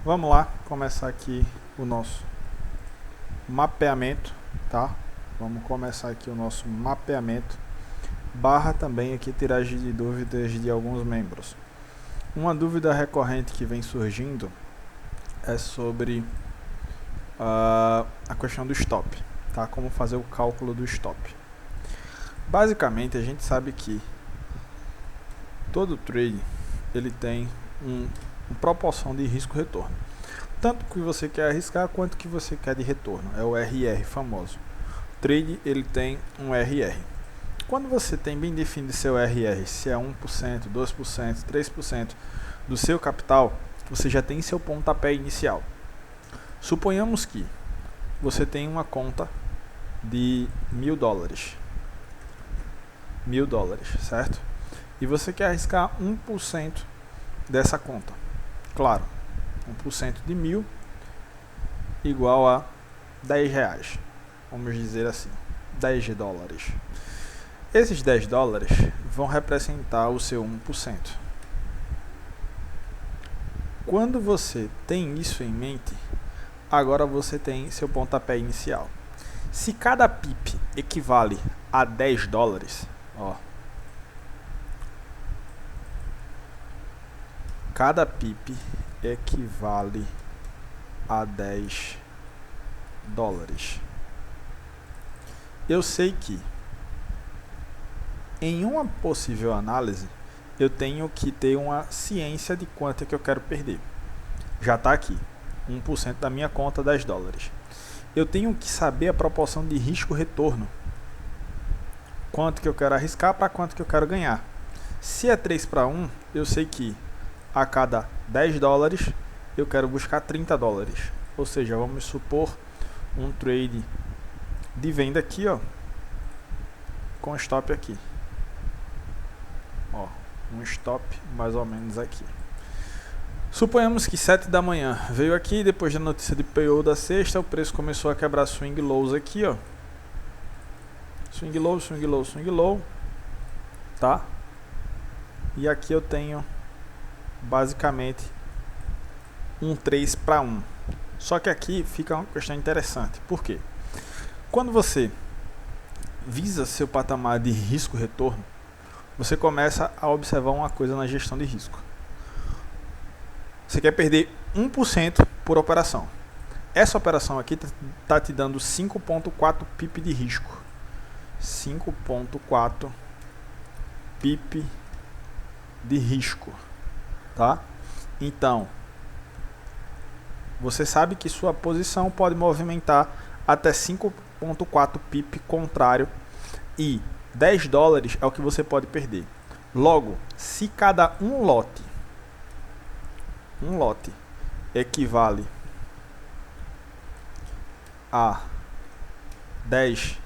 Vamos lá, começar aqui o nosso mapeamento, tá? Vamos começar aqui o nosso mapeamento, barra também aqui tiragem de dúvidas de alguns membros. Uma dúvida recorrente que vem surgindo é sobre a questão do stop, tá? Como fazer o cálculo do stop. Basicamente, a gente sabe que todo trade ele tem uma proporção de risco-retorno. Tanto que você quer arriscar quanto que você quer de retorno. É o RR famoso. O trade ele tem um RR. Quando você tem bem definido seu RR, se é 1%, 2%, 3% do seu capital, você já tem seu pontapé inicial. Suponhamos que você tem uma conta de $1.000. $1.000, certo? E você quer arriscar 1% dessa conta. Claro, 1% de 1.000 igual a R$10. Vamos dizer assim, $10. Esses $10 vão representar o seu 1%. Quando você tem isso em mente, agora você tem seu pontapé inicial. Se cada pip equivale a $10, ó, cada pip equivale a $10. Eu sei que em uma possível análise eu tenho que ter uma ciência de quanto é que eu quero perder. Já está aqui, 1% da minha conta, $10. Eu tenho que saber a proporção de risco-retorno. Quanto que eu quero arriscar para quanto que eu quero ganhar. Se é 3:1, eu sei que a cada $10 eu quero buscar $30. Ou seja, vamos supor um trade de venda aqui, ó, com stop aqui. Ó, um stop mais ou menos aqui. Suponhamos que 7 da manhã veio aqui, depois da notícia de PO da sexta, o preço começou a quebrar swing lows aqui, ó. Swing low, swing low, swing low, tá? E aqui eu tenho basicamente um 3:1. Só que aqui fica uma questão interessante. Por quê? Quando você visa seu patamar de risco-retorno, você começa a observar uma coisa na gestão de risco. Você quer perder 1% por operação. Essa operação aqui está te dando 5.4 pip de risco. 5.4 pip de risco, tá? Então, você sabe que sua posição pode movimentar até 5.4 pip contrário e $10 é o que você pode perder. Logo, se cada um lote equivale a $10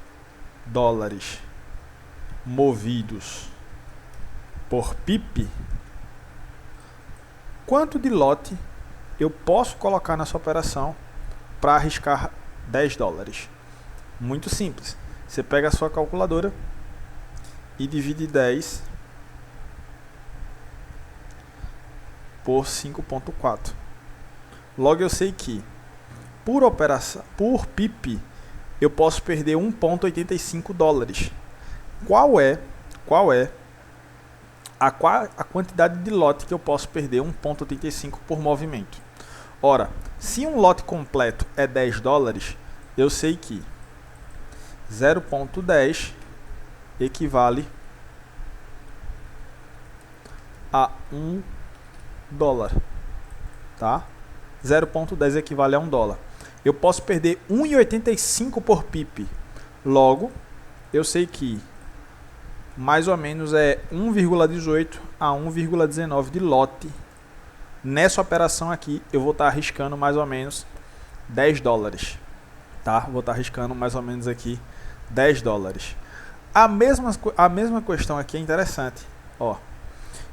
movidos por pip, quanto de lote eu posso colocar nessa operação para arriscar $10? Muito simples. Você pega a sua calculadora e divide 10 por 5.4. Logo eu sei que por operação, por pip, eu posso perder $1.85. Qual é a quantidade de lote que eu posso perder 1.85 por movimento? Ora, se um lote completo é $10, eu sei que 0.10 equivale a $1, tá? 0.10 equivale a $1. Eu posso perder 1,85 por pip. Logo, eu sei que mais ou menos é 1,18 a 1,19 de lote. Nessa operação aqui, eu vou estar arriscando mais ou menos $10, tá? Vou estar arriscando mais ou menos aqui $10. A mesma questão aqui é interessante, ó.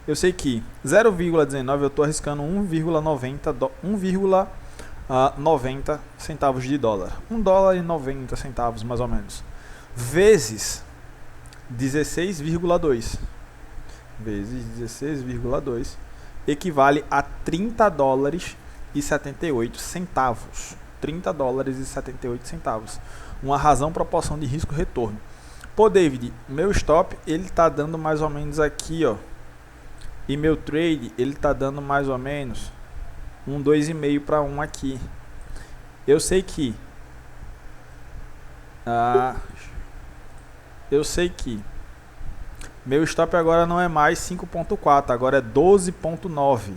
Eu sei que 0,19 eu estou arriscando 1,90 centavos de dólar. $1,90 mais ou menos. Vezes 16,2. Vezes 16,2 equivale a $30 e 78 centavos. 30 dólares e 78 centavos. Uma razão, proporção de risco retorno. Pô, David, meu stop ele tá dando mais ou menos aqui, ó. E meu trade ele tá dando mais ou menos um 2,5 para 1 aqui. Eu sei que meu stop agora não é mais 5.4, agora é 12.9,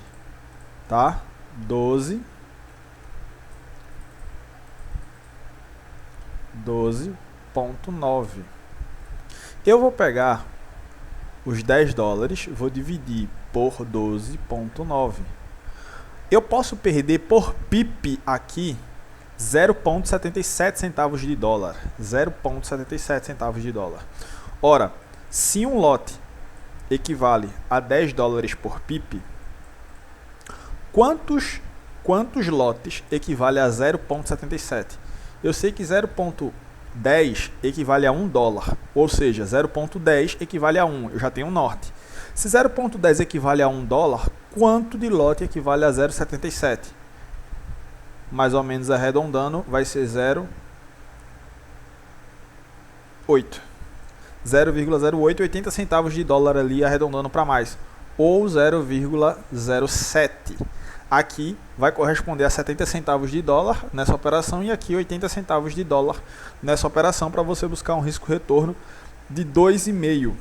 tá? 12.9. Eu vou pegar os 10 dólares, vou dividir por 12.9. Eu posso perder por pip aqui 0,77 centavos de dólar. 0,77 centavos de dólar. Ora, se um lote equivale a 10 dólares por pip, quantos lotes equivale a 0,77? Eu sei que 0,10 equivale a 1 dólar, ou seja, 0,10 equivale a 1, eu já tenho um norte. Se 0,10 equivale a 1 dólar, quanto de lote equivale a 0,77? Mais ou menos arredondando, vai ser 0,08. 0,08, 80 centavos de dólar ali arredondando para mais, ou 0,07. Aqui vai corresponder a 70 centavos de dólar nessa operação e aqui 80 centavos de dólar nessa operação para você buscar um risco retorno de 2,5,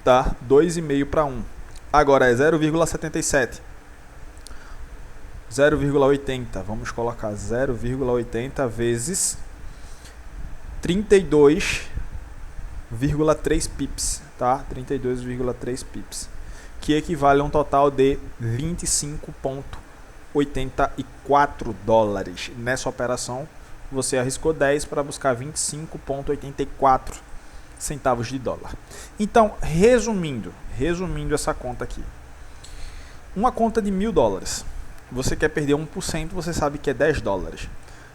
tá? 2,5 para 1. Agora é 0,77. 0,80, vamos colocar 0,80 vezes 32,3 pips, tá? 32,3 pips, que equivale a um total de 25,84 dólares. Nessa operação, você arriscou 10 para buscar 25,84 centavos de dólar. Então, resumindo essa conta aqui. Uma conta de 1.000 dólares. Você quer perder 1%, você sabe que é 10 dólares.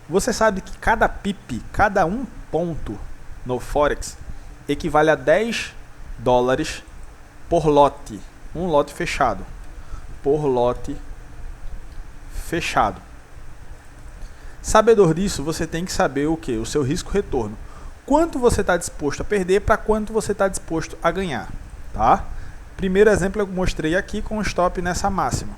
Você sabe que cada pip, cada um ponto no Forex, equivale a 10 dólares por lote. Um lote fechado. Por lote fechado. Sabedor disso, você tem que saber o que? O seu risco retorno. Quanto você está disposto a perder para quanto você está disposto a ganhar. Tá? Primeiro exemplo eu mostrei aqui com o stop nessa máxima,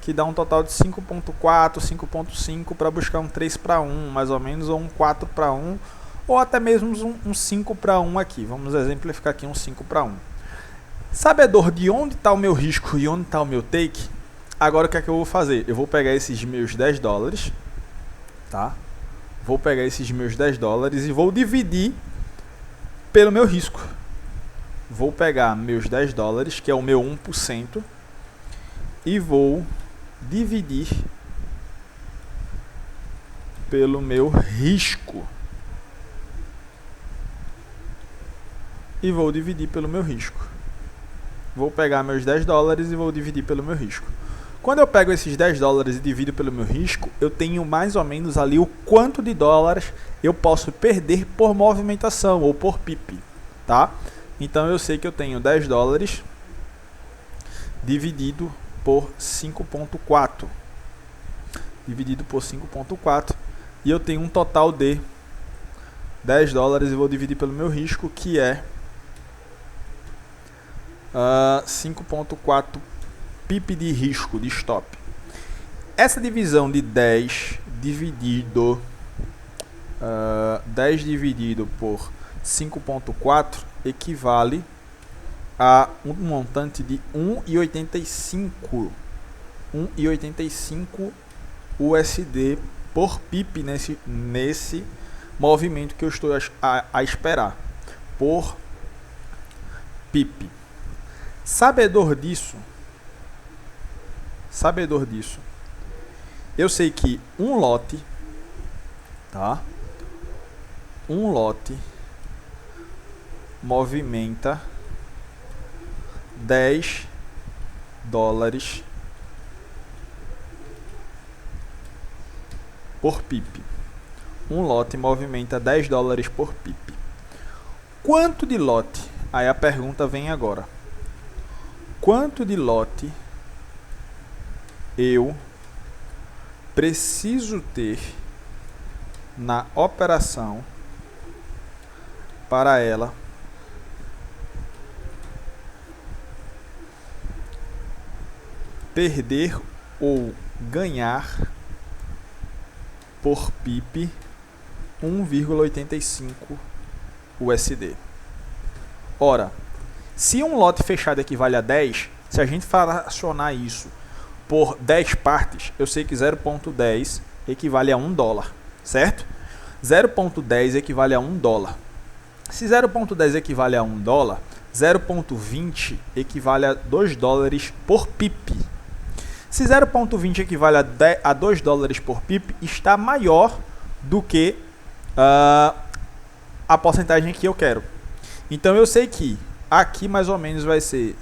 que dá um total de 5.4, 5.5 para buscar um 3 para 1, mais ou menos, ou um 4 para 1, ou até mesmo um 5 para 1 aqui. Vamos exemplificar aqui um 5 para 1. Sabedor de onde está o meu risco e onde está o meu take, agora o que é que eu vou fazer? Eu vou pegar esses meus 10 dólares, tá? Vou pegar esses meus 10 dólares e vou dividir pelo meu risco. Vou pegar meus 10 dólares, que é o meu 1%, e vou dividir pelo meu risco. E vou dividir pelo meu risco. Vou pegar meus 10 dólares e vou dividir pelo meu risco. Quando eu pego esses 10 dólares e divido pelo meu risco, eu tenho mais ou menos ali o quanto de dólares eu posso perder por movimentação ou por pip, tá? Então eu sei que eu tenho 10 dólares dividido por 5.4. Dividido por 5.4. E eu tenho um total de 10 dólares e vou dividir pelo meu risco, que é 5.4 pip de risco, de stop. Essa divisão de 10 dividido por 5.4 equivale a um montante de 1,85 USD por pip nesse movimento que eu estou a esperar por pip. Sabedor disso, eu sei que um lote, tá? Um lote movimenta 10 dólares por pip. Um lote movimenta 10 dólares por pip. Quanto de lote? Aí a pergunta vem agora. Quanto de lote eu preciso ter na operação para ela perder ou ganhar por pip 1,85 USD. Ora, se um lote fechado equivale a 10, se a gente fracionar isso por 10 partes, eu sei que 0,10 equivale a $1, certo? 0,10 equivale a $1. Se 0,10 equivale a $1, 0,20 equivale a $2 por pip. Se 0,20 equivale a $2 por pip, está maior do que a porcentagem que eu quero. Então eu sei que aqui mais ou menos vai ser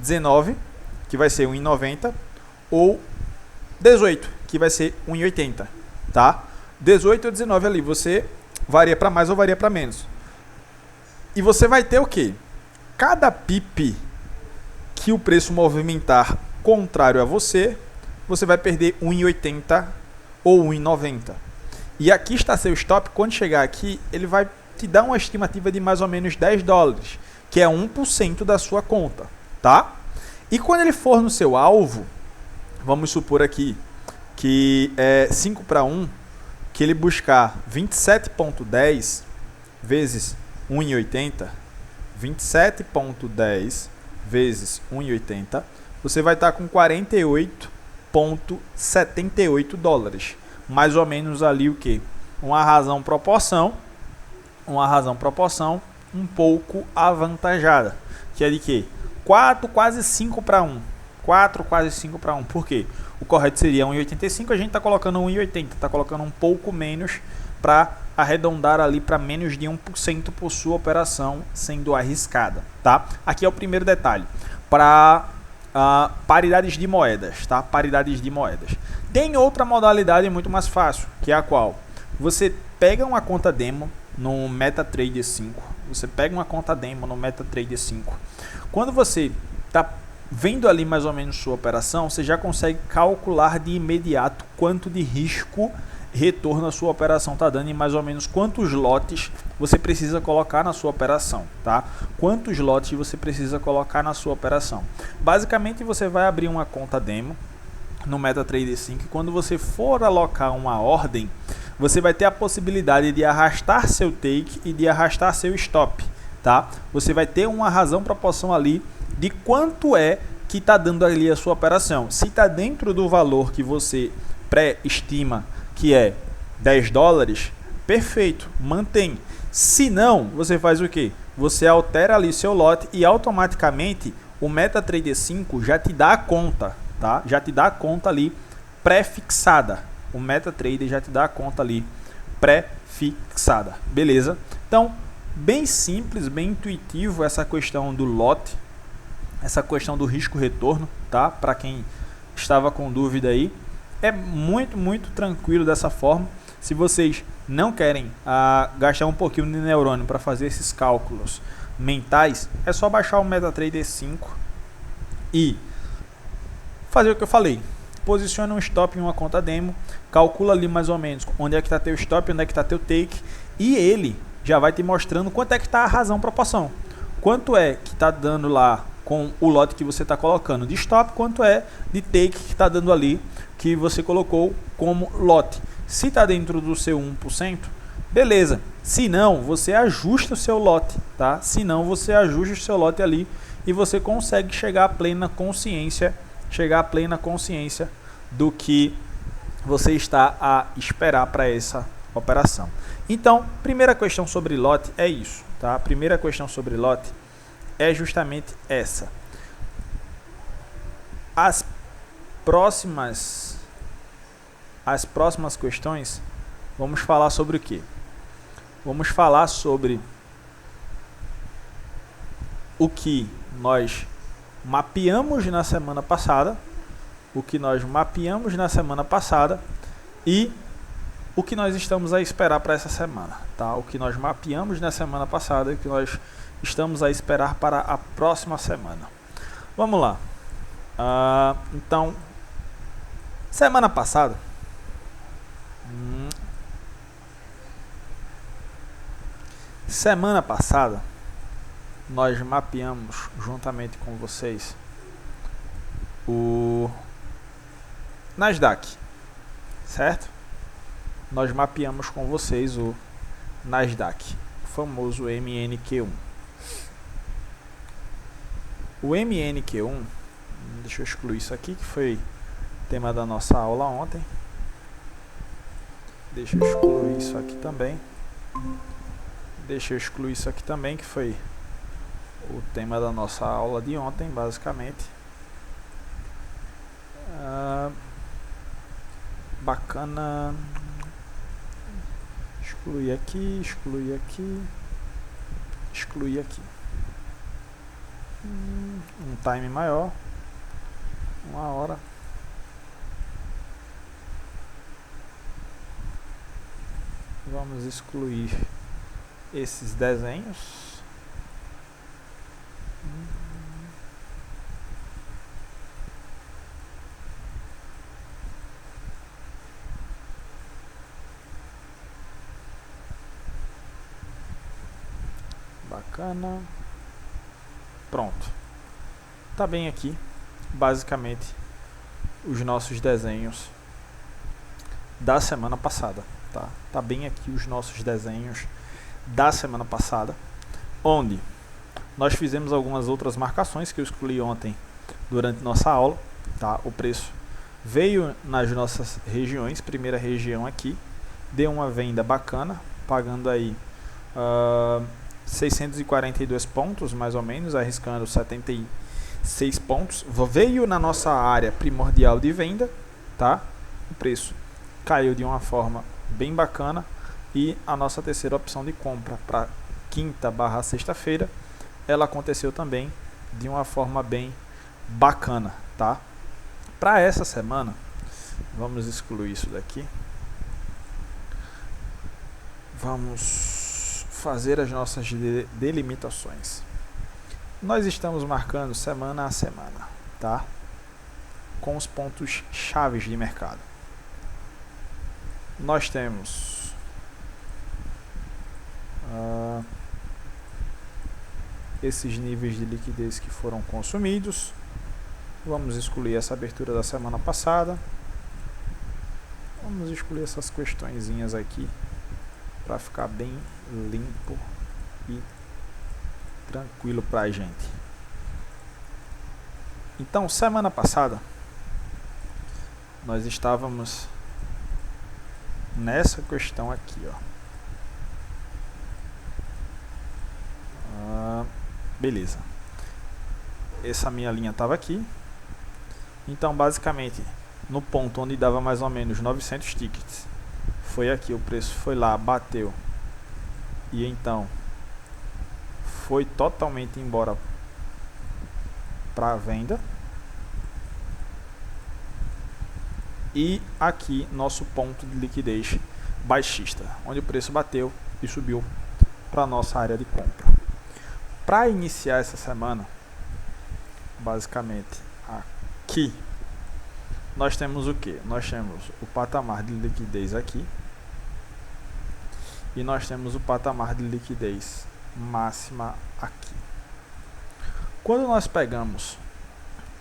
19, que vai ser 1,90, ou 18, que vai ser 1,80, tá? 18 ou 19 ali, você varia para mais ou varia para menos. E você vai ter o quê? Cada pip que o preço movimentar contrário a você, você vai perder 1,80 ou 1,90. E aqui está seu stop. Quando chegar aqui, ele vai te dar uma estimativa de mais ou menos $10, que é 1% da sua conta, tá? E quando ele for no seu alvo, vamos supor aqui que é 5 para 1, que ele buscar 27,10 vezes 1,80, 27,10 vezes 1,80, você vai estar com $48,78. Mais ou menos ali o que? Uma razão proporção um pouco avantajada. Que é de quê? 4, quase 5 para 1. 4, quase 5 para 1. Por quê? O correto seria 1,85, a gente está colocando 1,80. Está colocando um pouco menos para arredondar ali para menos de 1% por sua operação sendo arriscada, tá? Aqui é o primeiro detalhe. Para paridades de moedas, tá? Paridades de moedas. Tem outra modalidade muito mais fácil, que é a qual? Você pega uma conta demo no MetaTrader 5. Você pega uma conta demo no MetaTrader 5. Quando você está vendo ali mais ou menos sua operação, você já consegue calcular de imediato quanto de risco retorno a sua operação está dando e mais ou menos quantos lotes você precisa colocar na sua operação, tá? Quantos lotes você precisa colocar na sua operação. Basicamente, você vai abrir uma conta demo no MetaTrader 5 e quando você for alocar uma ordem, você vai ter a possibilidade de arrastar seu take e de arrastar seu stop, tá? Você vai ter uma razão proporção ali de quanto é que está dando ali a sua operação. Se está dentro do valor que você pré-estima, que é $10, perfeito, mantém. Se não, você faz o que? Você altera ali seu lote e automaticamente o MetaTrader 5 já te dá a conta, tá? Já te dá a conta ali pré-fixada. O MetaTrader já te dá a conta ali pré-fixada, beleza? Então, bem simples, bem intuitivo essa questão do lote, essa questão do risco-retorno, tá? Para quem estava com dúvida aí. É muito tranquilo dessa forma. Se vocês não querem gastar um pouquinho de neurônio para fazer esses cálculos mentais, é só baixar o MetaTrader 5 e fazer o que eu falei. Posiciona um stop em uma conta demo, calcula ali mais ou menos onde é que está teu stop, onde é que está teu take, e ele já vai te mostrando quanto é que está a razão proporção. Quanto é que está dando lá com o lote que você está colocando de stop, quanto é de take que está dando ali que você colocou como lote. Se está dentro do seu 1%, beleza. Se não, você ajusta o seu lote, tá? Se não, você ajusta o seu lote ali e você consegue chegar à plena consciência, do que você está a esperar para essa operação. Então, primeira questão sobre lote é isso, tá? A primeira questão sobre lote é justamente essa. As próximas questões, vamos falar sobre o quê? Vamos falar sobre o que nós mapeamos na semana passada, e o que nós estamos a esperar para essa semana, tá? O que nós mapeamos na semana passada e o que nós estamos a esperar para a próxima semana. Vamos lá. Então, semana passada Semana passada, nós mapeamos juntamente com vocês o Nasdaq, certo? Nós mapeamos com vocês o Nasdaq, o famoso MNQ1. O MNQ1, deixa eu excluir isso aqui, que foi tema da nossa aula ontem. Deixa eu excluir isso aqui também. Deixa eu excluir isso aqui também, que foi o tema da nossa aula de ontem, basicamente. Bacana. Excluir aqui, excluir aqui, excluir aqui. Um time maior, 1 hora. Vamos excluir esses desenhos. Bacana. Pronto. Tá bem aqui, basicamente, os nossos desenhos da semana passada. Tá bem aqui os nossos desenhos da semana passada, onde nós fizemos algumas outras marcações que eu excluí ontem durante nossa aula. Tá? O preço veio nas nossas regiões. Primeira região aqui, deu uma venda bacana, pagando aí 642 pontos, mais ou menos, arriscando 76 pontos. Veio na nossa área primordial de venda, tá? O preço caiu de uma forma bem bacana, e a nossa terceira opção de compra para quinta/sexta-feira, ela aconteceu também de uma forma bem bacana, tá? Para essa semana, vamos excluir isso daqui. Vamos fazer as nossas delimitações. Nós estamos marcando semana a semana, tá? Com os pontos chaves de mercado. Nós temos esses níveis de liquidez que foram consumidos. Vamos excluir essa abertura da semana passada. Vamos excluir essas questõezinhas aqui para ficar bem limpo e tranquilo para a gente. Então, semana passada nós estávamos nessa questão aqui, ó. Beleza. Essa minha linha estava aqui. Então, basicamente, no ponto onde dava mais ou menos 900 tickets, foi aqui, o preço foi lá, bateu, e então foi totalmente embora para venda. E aqui nosso ponto de liquidez baixista, onde o preço bateu e subiu para nossa área de compra. Para iniciar essa semana, basicamente aqui nós temos o que? Nós temos o patamar de liquidez aqui, e nós temos o patamar de liquidez máxima aqui. Quando nós pegamos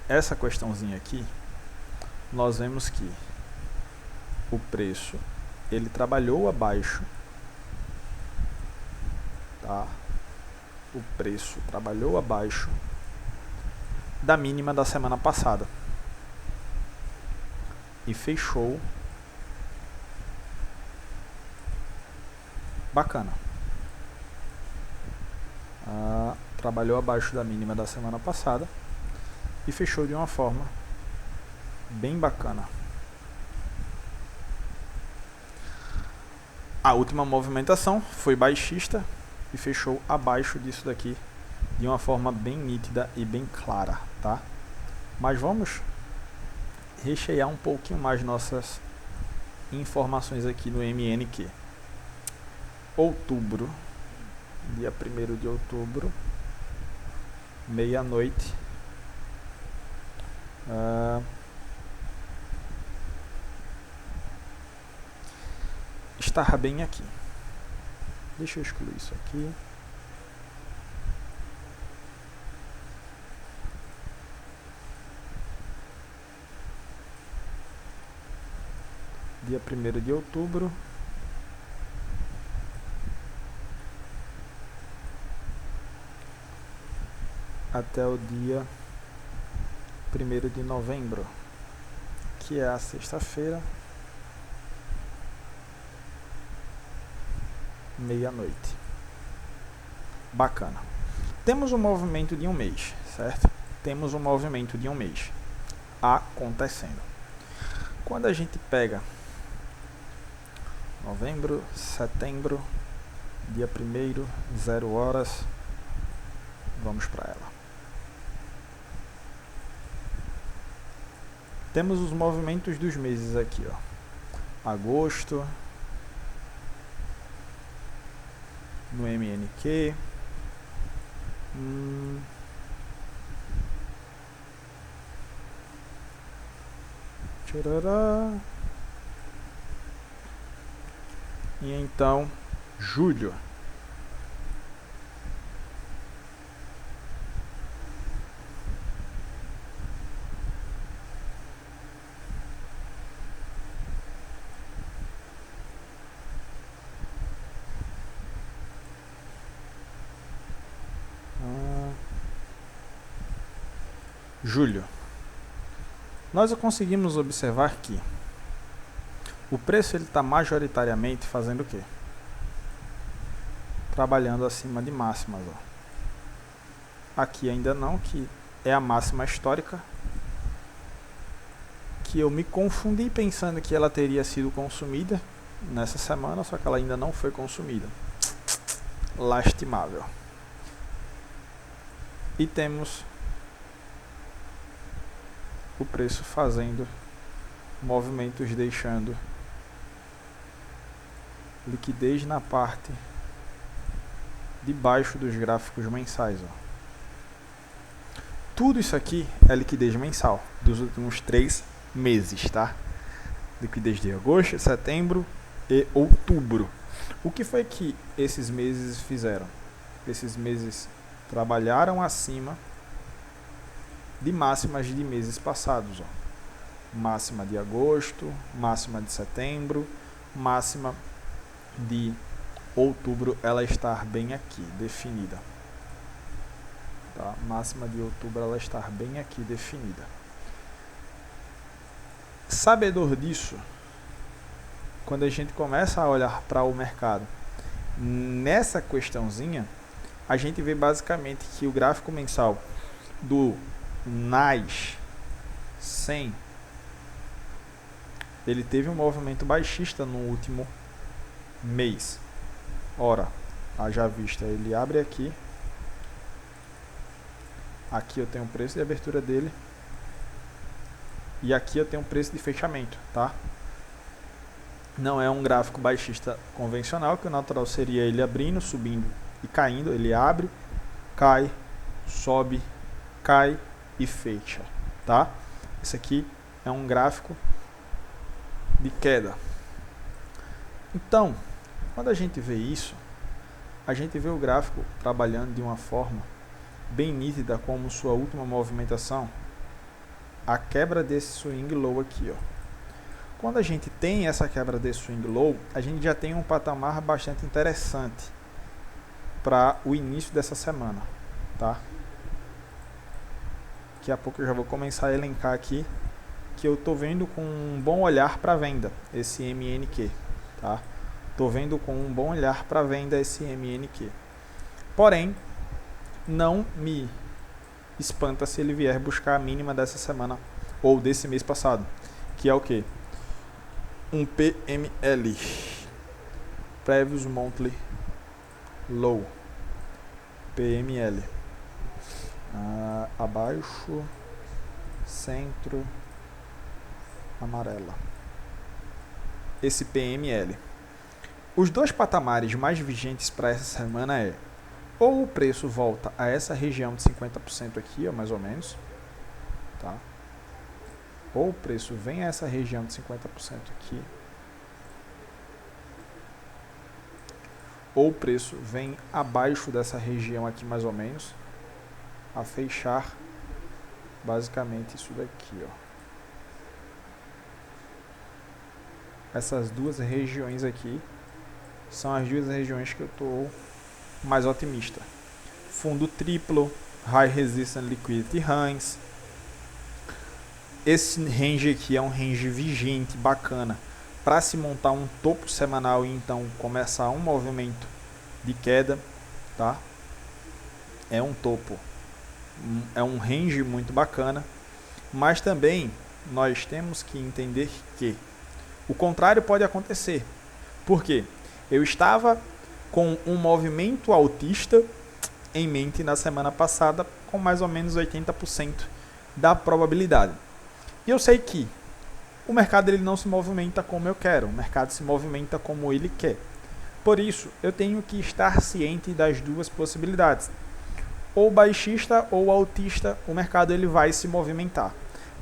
essa questãozinha aqui, nós vemos que o preço ele trabalhou abaixo, tá? O preço trabalhou abaixo da mínima da semana passada e fechou bacana. Trabalhou abaixo da mínima da semana passada e fechou de uma forma bem bacana. A última movimentação foi baixista e fechou abaixo disso daqui de uma forma bem nítida e bem clara, tá? Mas vamos rechear um pouquinho mais nossas informações aqui no MNQ. Outubro, dia 1º de outubro, meia-noite, estava bem aqui. Deixa eu excluir isso aqui. Dia 1º de outubro. Até o dia 1º de novembro, que é a sexta-feira, meia-noite. Bacana. Temos um movimento de um mês, certo? Temos um movimento de um mês acontecendo. Quando a gente pega novembro, setembro, dia 1º, 0 horas, vamos para ela. Temos os movimentos dos meses aqui, ó. Agosto, no MNQ. Tcharará. E então, julho. Julho. Nós conseguimos observar que o preço está majoritariamente fazendo o quê? Trabalhando acima de máximas. Ó. Aqui ainda não, que é a máxima histórica, que eu me confundi pensando que ela teria sido consumida nessa semana, só que ela ainda não foi consumida. Lastimável. E temos o preço fazendo movimentos, deixando liquidez na parte de baixo dos gráficos mensais. Ó. Tudo isso aqui é liquidez mensal dos últimos 3 meses, tá? Liquidez de agosto, setembro e outubro. O que foi que esses meses fizeram? Esses meses trabalharam acima de máximas de meses passados. Ó. Máxima de agosto, máxima de setembro, máxima de outubro, ela está bem aqui, definida. Tá? Máxima de outubro, ela está bem aqui, definida. Sabedor disso, quando a gente começa a olhar para o mercado, nessa questãozinha, a gente vê basicamente que o gráfico mensal do NAS 100, ele teve um movimento baixista no último mês. Ora, haja vista, ele abre aqui. Aqui eu tenho o preço de abertura dele. E aqui eu tenho o preço de fechamento, tá? Não é um gráfico baixista convencional, que o natural seria ele abrindo, subindo e caindo. Ele abre, cai, sobe, cai e fecha, tá? Esse aqui é um gráfico de queda. Então, quando a gente vê isso, a gente vê o gráfico trabalhando de uma forma bem nítida, como sua última movimentação, a quebra desse swing low aqui, ó. Quando a gente tem essa quebra desse swing low, a gente já tem um patamar bastante interessante para o início dessa semana, tá? Daqui a pouco eu já vou começar a elencar aqui que eu tô vendo com um bom olhar para venda esse MNQ, tá? Tô vendo com um bom olhar para venda esse MNQ. Porém, não me espanta se ele vier buscar a mínima dessa semana ou desse mês passado, que é o que? Um PML, Previous Monthly Low, PML, abaixo, centro, amarela, esse PML. Os dois patamares mais vigentes para essa semana é ou o preço volta a essa região de 50% aqui, ó, mais ou menos, tá? Ou o preço vem a essa região de 50% aqui, ou o preço vem abaixo dessa região aqui mais ou menos, a fechar basicamente isso daqui, ó. Essas duas regiões aqui são as duas regiões que eu estou mais otimista. Fundo triplo, High Resistance Liquidity Range. Esse range aqui é um range vigente, bacana, para se montar um topo semanal e então começar um movimento de queda, tá? É um topo, é um range muito bacana, mas também nós temos que entender que o contrário pode acontecer. Por quê? Eu estava com um movimento altista em mente na semana passada com mais ou menos 80% da probabilidade. E eu sei que o mercado ele não se movimenta como eu quero, o mercado se movimenta como ele quer. Por isso, eu tenho que estar ciente das duas possibilidades. Ou baixista ou altista, o mercado ele vai se movimentar.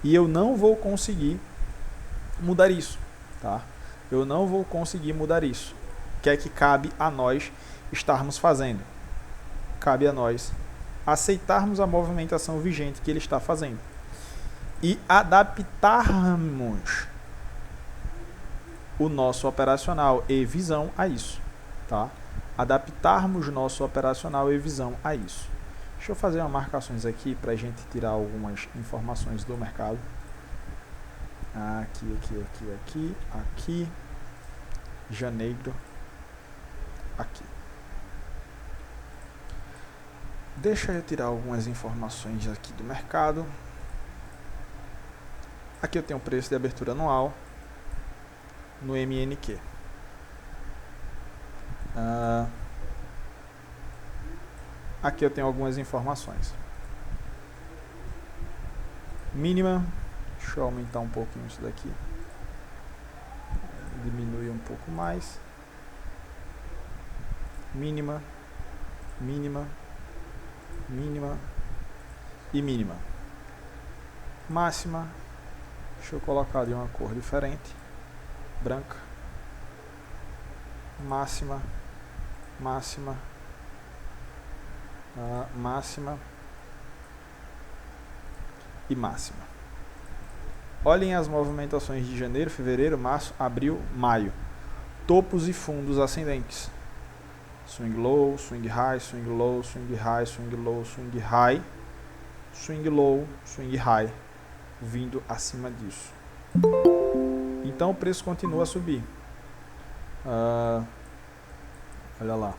E eu não vou conseguir mudar isso, tá? Eu não vou conseguir mudar isso. O que é que cabe a nós estarmos fazendo? Cabe a nós aceitarmos a movimentação vigente que ele está fazendo e adaptarmos o nosso operacional e visão a isso, tá? Adaptarmos nosso operacional e visão a isso. Deixa eu fazer umas marcações aqui para a gente tirar algumas informações do mercado. Aqui. Janeiro. Aqui. Deixa eu tirar algumas informações aqui do mercado. Aqui eu tenho o preço de abertura anual no MNQ. Aqui eu tenho algumas informações. Mínima. Deixa eu aumentar um pouquinho isso daqui. Diminui um pouco mais. Mínima. Mínima. Mínima e mínima. Máxima, deixa eu colocar de uma cor diferente, branca. Máxima, máxima, máxima e máxima. Olhem as movimentações de janeiro, fevereiro, março, abril, maio. Topos e fundos ascendentes. Swing low, swing high, swing low, swing high, swing low, swing high, swing low, swing high, vindo acima disso. Então o preço continua a subir. Olha lá.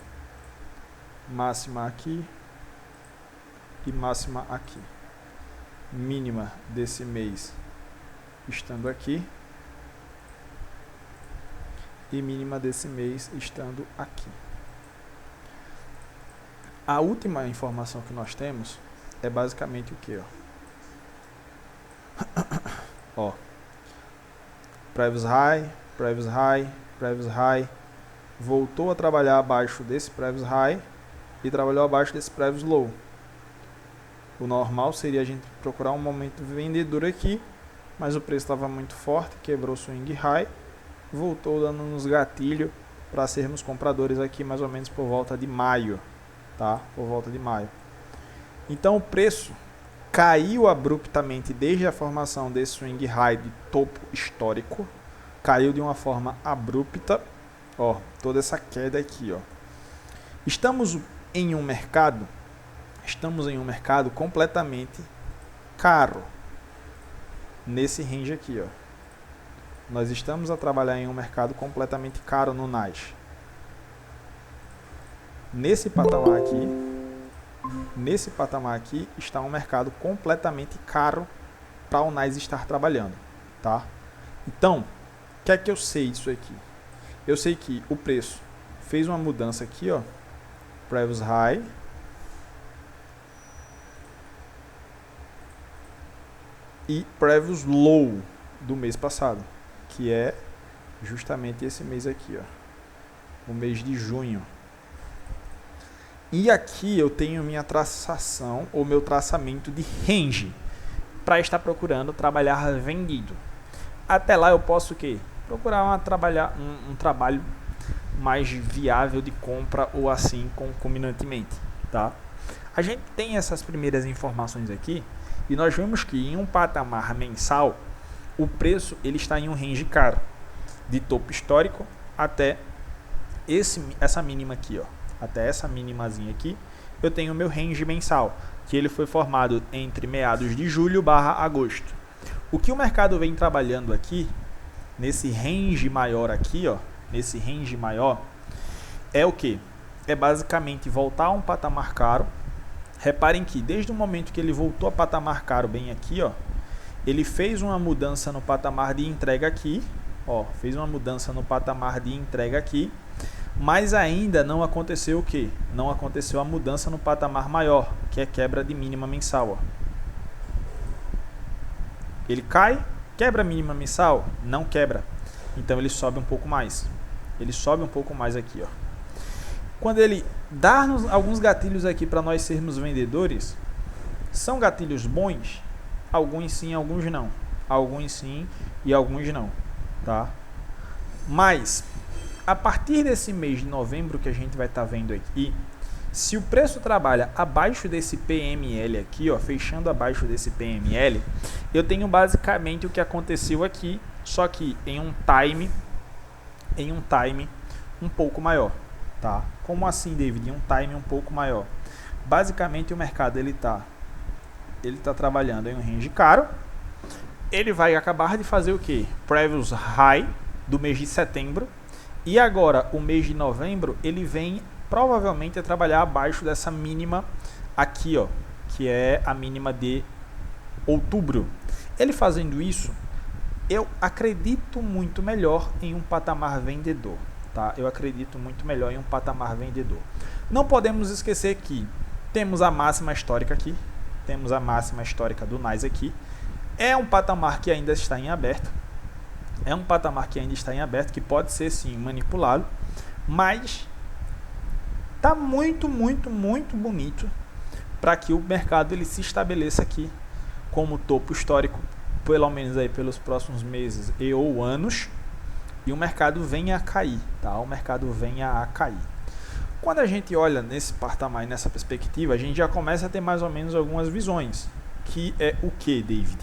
Máxima aqui e máxima aqui. Mínima desse mês estando aqui e mínima desse mês estando aqui. A última informação que nós temos é basicamente o que? Ó, previous high, previous high, previous high, voltou a trabalhar abaixo desse previous high e trabalhou abaixo desse previous low. O normal seria a gente procurar um momento vendedor aqui, mas o preço estava muito forte, quebrou o swing high, voltou dando uns gatilhos para sermos compradores aqui mais ou menos por volta de maio. Tá? Por volta de maio. Então o preço caiu abruptamente desde a formação desse swing high de topo histórico, caiu de uma forma abrupta, ó, toda essa queda aqui, ó. Estamos em um mercado completamente caro nesse range aqui, ó. Nós estamos a trabalhar em um mercado completamente caro no NAS. Nesse patamar aqui está um mercado completamente caro para o NAS estar trabalhando, tá? Então, o que é que eu sei disso aqui? Eu sei que o preço fez uma mudança aqui, ó, previous high, e previous low do mês passado, que é justamente esse mês aqui, ó, o mês de junho. E aqui eu tenho minha traçação ou meu traçamento de range para estar procurando trabalhar vendido. Até lá eu posso o quê? Procurar trabalhar um trabalho mais viável de compra ou assim concomitantemente, tá? A gente tem essas primeiras informações aqui e nós vemos que em um patamar mensal o preço ele está em um range caro, de topo histórico até essa mínima aqui, ó, até essa minimazinha aqui, eu tenho o meu range mensal, que ele foi formado entre meados de julho / agosto. O que o mercado vem trabalhando aqui, nesse range maior aqui, ó, nesse range maior, é o que? É basicamente voltar a um patamar caro. Reparem que desde o momento que ele voltou a patamar caro bem aqui, ó, ele fez uma mudança no patamar de entrega aqui, ó, fez uma mudança no patamar de entrega aqui, mas ainda não aconteceu o que? Não aconteceu a mudança no patamar maior, que é quebra de mínima mensal, ó. Ele cai, quebra a mínima mensal? Não quebra. Então ele sobe um pouco mais. Ele sobe um pouco mais aqui, ó. Quando ele dá alguns gatilhos aqui para nós sermos vendedores, são gatilhos bons? Alguns sim, alguns não. Alguns sim e alguns não, tá? Mas a partir desse mês de novembro que a gente vai estar vendo aqui, se o preço trabalha abaixo desse PML aqui, ó, fechando abaixo desse PML, eu tenho basicamente o que aconteceu aqui, só que em um time um pouco maior, tá? Como assim, David? Em um time um pouco maior. Basicamente o mercado ele tá trabalhando em um range caro. Ele vai acabar de fazer o que? Previous high do mês de setembro. E agora, o mês de novembro, ele vem provavelmente a trabalhar abaixo dessa mínima aqui, ó, que é a mínima de outubro. Ele fazendo isso, eu acredito muito melhor em um patamar vendedor, tá? Eu acredito muito melhor em um patamar vendedor. Não podemos esquecer que temos a máxima histórica aqui, temos a máxima histórica do NYSE aqui. É um patamar que ainda está em aberto. É um patamar que ainda está em aberto, que pode ser sim manipulado, mas tá muito bonito para que o mercado ele se estabeleça aqui como topo histórico, pelo menos aí pelos próximos meses e ou anos, e o mercado venha a cair, tá? O mercado venha a cair. Quando a gente olha nesse patamar e nessa perspectiva, a gente já começa a ter mais ou menos algumas visões. Que é o que, David?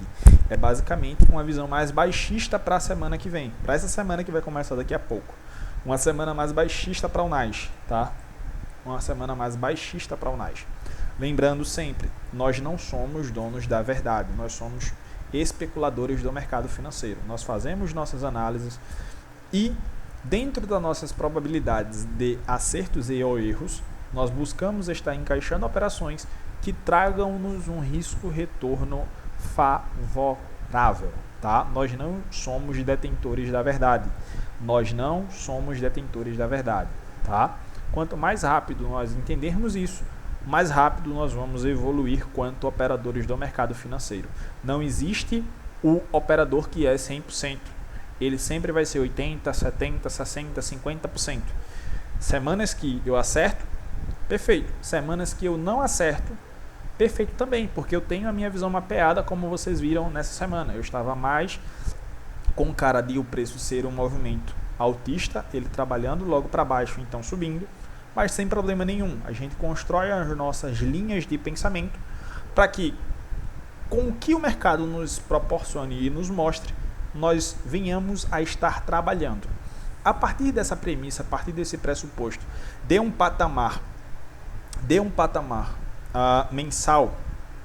É basicamente uma visão mais baixista para a semana que vem, para essa semana que vai começar daqui a pouco. Uma semana mais baixista para o NYSE, tá? Uma semana mais baixista para o NYSE. Lembrando sempre, nós não somos donos da verdade, nós somos especuladores do mercado financeiro. Nós fazemos nossas análises e, dentro das nossas probabilidades de acertos e ou erros, nós buscamos estar encaixando operações que tragam-nos um risco-retorno favorável, tá? Nós não somos detentores da verdade. Nós não somos detentores da verdade, tá? Quanto mais rápido nós entendermos isso, mais rápido nós vamos evoluir quanto operadores do mercado financeiro. Não existe o operador que é 100%. Ele sempre vai ser 80%, 70%, 60%, 50%. Semanas que eu acerto, perfeito. Semanas que eu não acerto, perfeito também, porque eu tenho a minha visão mapeada, como vocês viram nessa semana. Eu estava mais com cara de o preço ser um movimento altista, ele trabalhando logo para baixo, então subindo, mas sem problema nenhum. A gente constrói as nossas linhas de pensamento para que, com o que o mercado nos proporcione e nos mostre, nós venhamos a estar trabalhando. A partir dessa premissa, a partir desse pressuposto, dê um patamar mensal,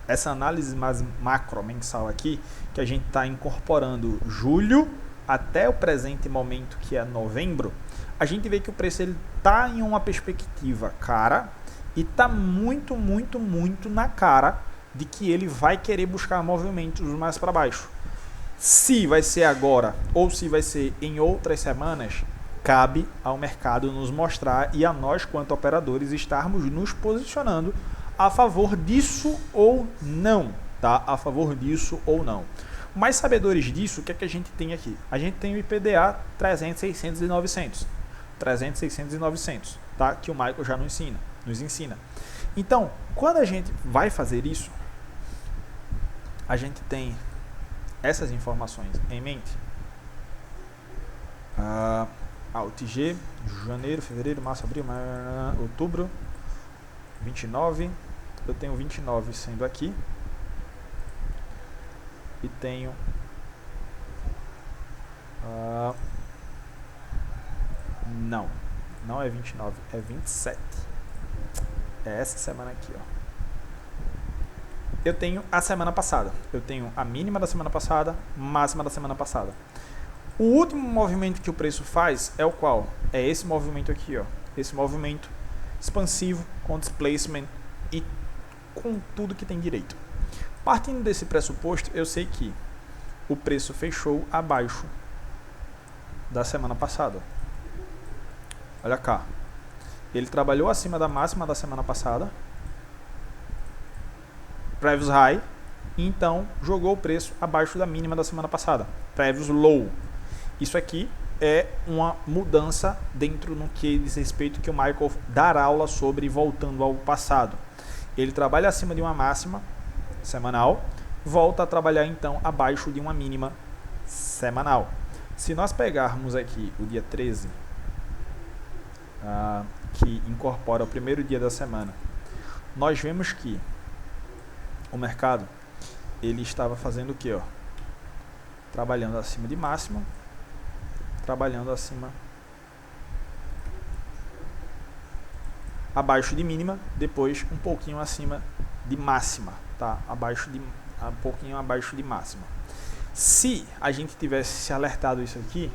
essa análise mais macro mensal aqui, que a gente está incorporando julho até o presente momento, que é novembro, a gente vê que o preço está em uma perspectiva cara e está muito na cara de que ele vai querer buscar movimentos mais para baixo. Se vai ser agora ou se vai ser em outras semanas, cabe ao mercado nos mostrar e a nós, quanto operadores, estarmos nos posicionando a favor disso ou não, tá? A favor disso ou não. Mais sabedores disso, o que é que a gente tem aqui? A gente tem o IPDA 300, 600 e 900. 300, 600 e 900, tá? Que o Michael já nos ensina. Então, quando a gente vai fazer isso, a gente tem essas informações em mente. Alt G, janeiro, fevereiro, março, abril, outubro, 29. Eu tenho 29 sendo aqui. E tenho não é 29, é 27. É essa semana aqui, ó. Eu tenho a semana passada. Eu tenho a mínima da semana passada, máxima da semana passada. O último movimento que o preço faz é o qual? É esse movimento aqui, ó. Esse movimento expansivo com displacement e com tudo que tem direito. Partindo desse pressuposto, eu sei que o preço fechou abaixo da semana passada. Olha cá. Ele trabalhou acima da máxima da semana passada. Previous high. E então jogou o preço abaixo da mínima da semana passada. Previous low. Isso aqui é uma mudança dentro no que diz respeito que o Michael dará aula sobre voltando ao passado. Ele trabalha acima de uma máxima semanal, volta a trabalhar então abaixo de uma mínima semanal. Se nós pegarmos aqui o dia 13, que incorpora o primeiro dia da semana, nós vemos que o mercado ele estava fazendo o que? Trabalhando acima de máxima, trabalhando abaixo de mínima, depois um pouquinho acima de máxima, tá? Um pouquinho abaixo de máxima. Se a gente tivesse se alertado isso aqui,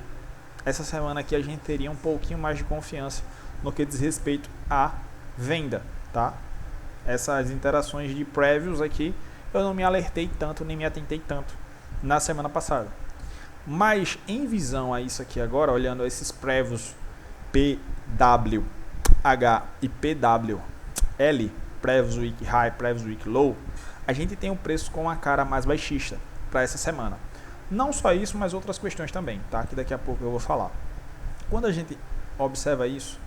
essa semana aqui a gente teria um pouquinho mais de confiança no que diz respeito à venda, tá? Essas interações de previews aqui, eu não me alertei tanto, nem me atentei tanto na semana passada. Mas em visão a isso aqui agora, olhando esses previews PWH e PWL, Previous Week High, Previous Week Low, a gente tem um preço com a cara mais baixista para essa semana. Não só isso, mas outras questões também, tá? Que daqui a pouco eu vou falar. Quando a gente observa isso,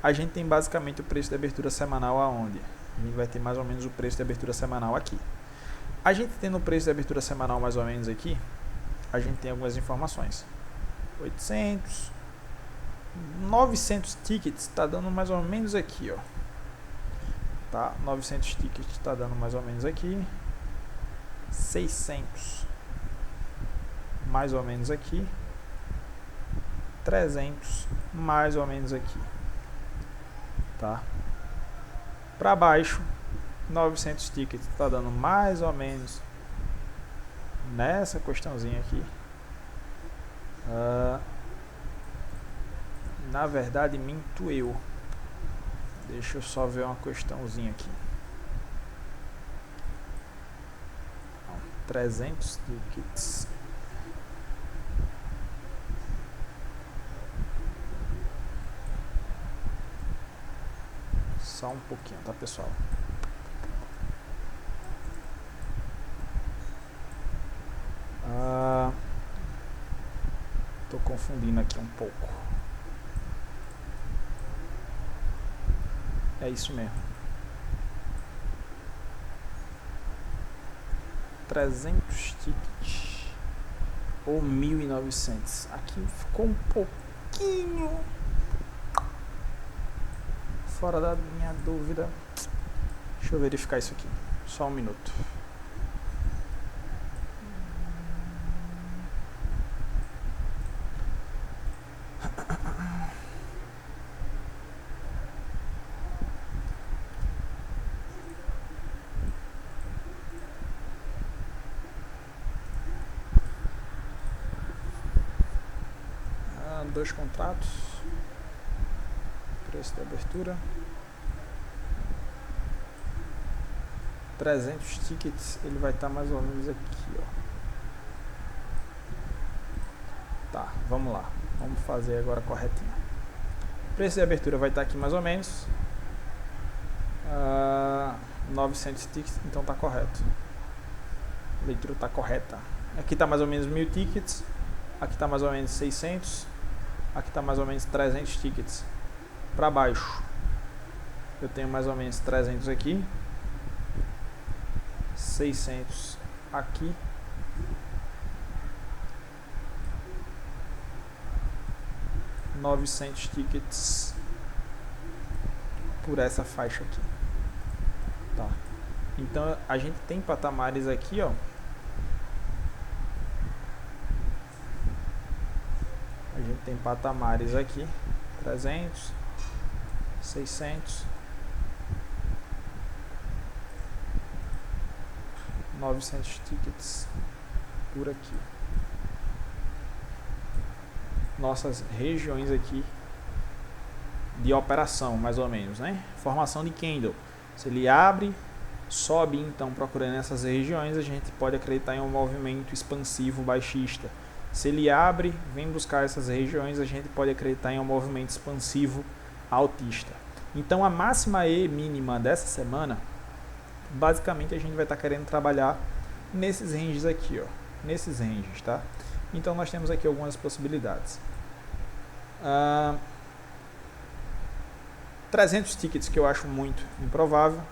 a gente tem basicamente o preço de abertura semanal aonde? A gente vai ter mais ou menos o preço de abertura semanal aqui. A gente tendo o preço de abertura semanal mais ou menos aqui, a gente tem algumas informações. 800, 900 tickets está dando mais ou menos aqui, ó. Tá? 900 tickets está dando mais ou menos aqui. 600 mais ou menos aqui. 300 mais ou menos aqui. Tá? Para baixo, 900 tickets está dando mais ou menos nessa questãozinha aqui. Na verdade, minto eu. Deixa eu só ver uma questãozinha aqui. 300 tickets. Só um pouquinho, tá, pessoal? Tô confundindo aqui um pouco. É isso mesmo. 300 tickets ou 1.900. Aqui ficou um pouquinho fora da minha dúvida. Deixa eu verificar isso aqui. Só um minuto. Dois contratos, preço de abertura, 300 tickets, ele vai estar mais ou menos aqui, ó. Tá, vamos lá, vamos fazer agora corretinho. Preço de abertura vai estar aqui mais ou menos, 900 tickets, então tá correto. A leitura tá correta. Aqui tá mais ou menos 1.000 tickets, aqui tá mais ou menos 600. Aqui está mais ou menos 300 tickets para baixo. Eu tenho mais ou menos 300 aqui, 600 aqui, 900 tickets por essa faixa aqui, tá? Então a gente tem patamares aqui, ó. A gente tem patamares aqui, 300, 600, 900 tickets por aqui. Nossas regiões aqui de operação, mais ou menos, né? Formação de candle. Se ele abre, sobe, então, procurando essas regiões, a gente pode acreditar em um movimento expansivo baixista. Se ele abre, vem buscar essas regiões, a gente pode acreditar em um movimento expansivo altista. Então, a máxima e mínima dessa semana, basicamente, a gente vai estar querendo trabalhar nesses ranges aqui, ó. Nesses ranges, tá? Então, nós temos aqui algumas possibilidades. 300 tickets, que eu acho muito improvável.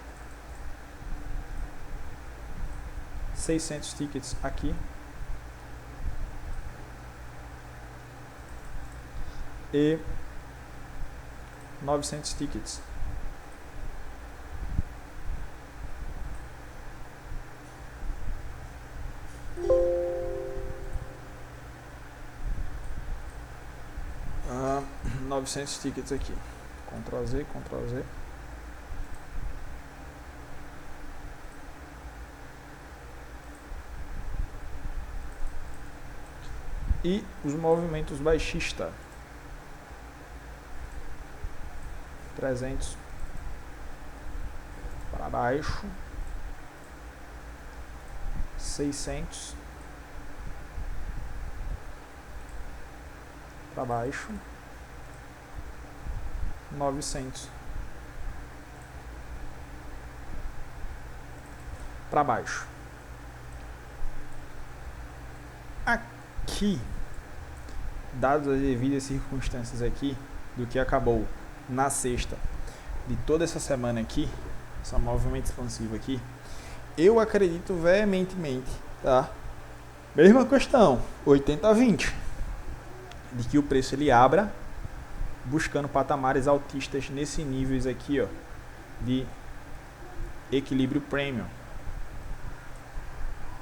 600 tickets aqui. E 900 tickets. Uh, 900 tickets aqui. Ctrl Z, Ctrl Z. E os movimentos baixistas. 300 para baixo, 600 para baixo, 900 para baixo. Aqui, dadas as devidas circunstâncias aqui do que acabou na sexta de toda essa semana aqui, esse movimento expansivo aqui, eu acredito veementemente, tá? Mesma questão, 80-20, de que o preço ele abra buscando patamares altistas nesse níveis aqui, ó, de equilíbrio premium.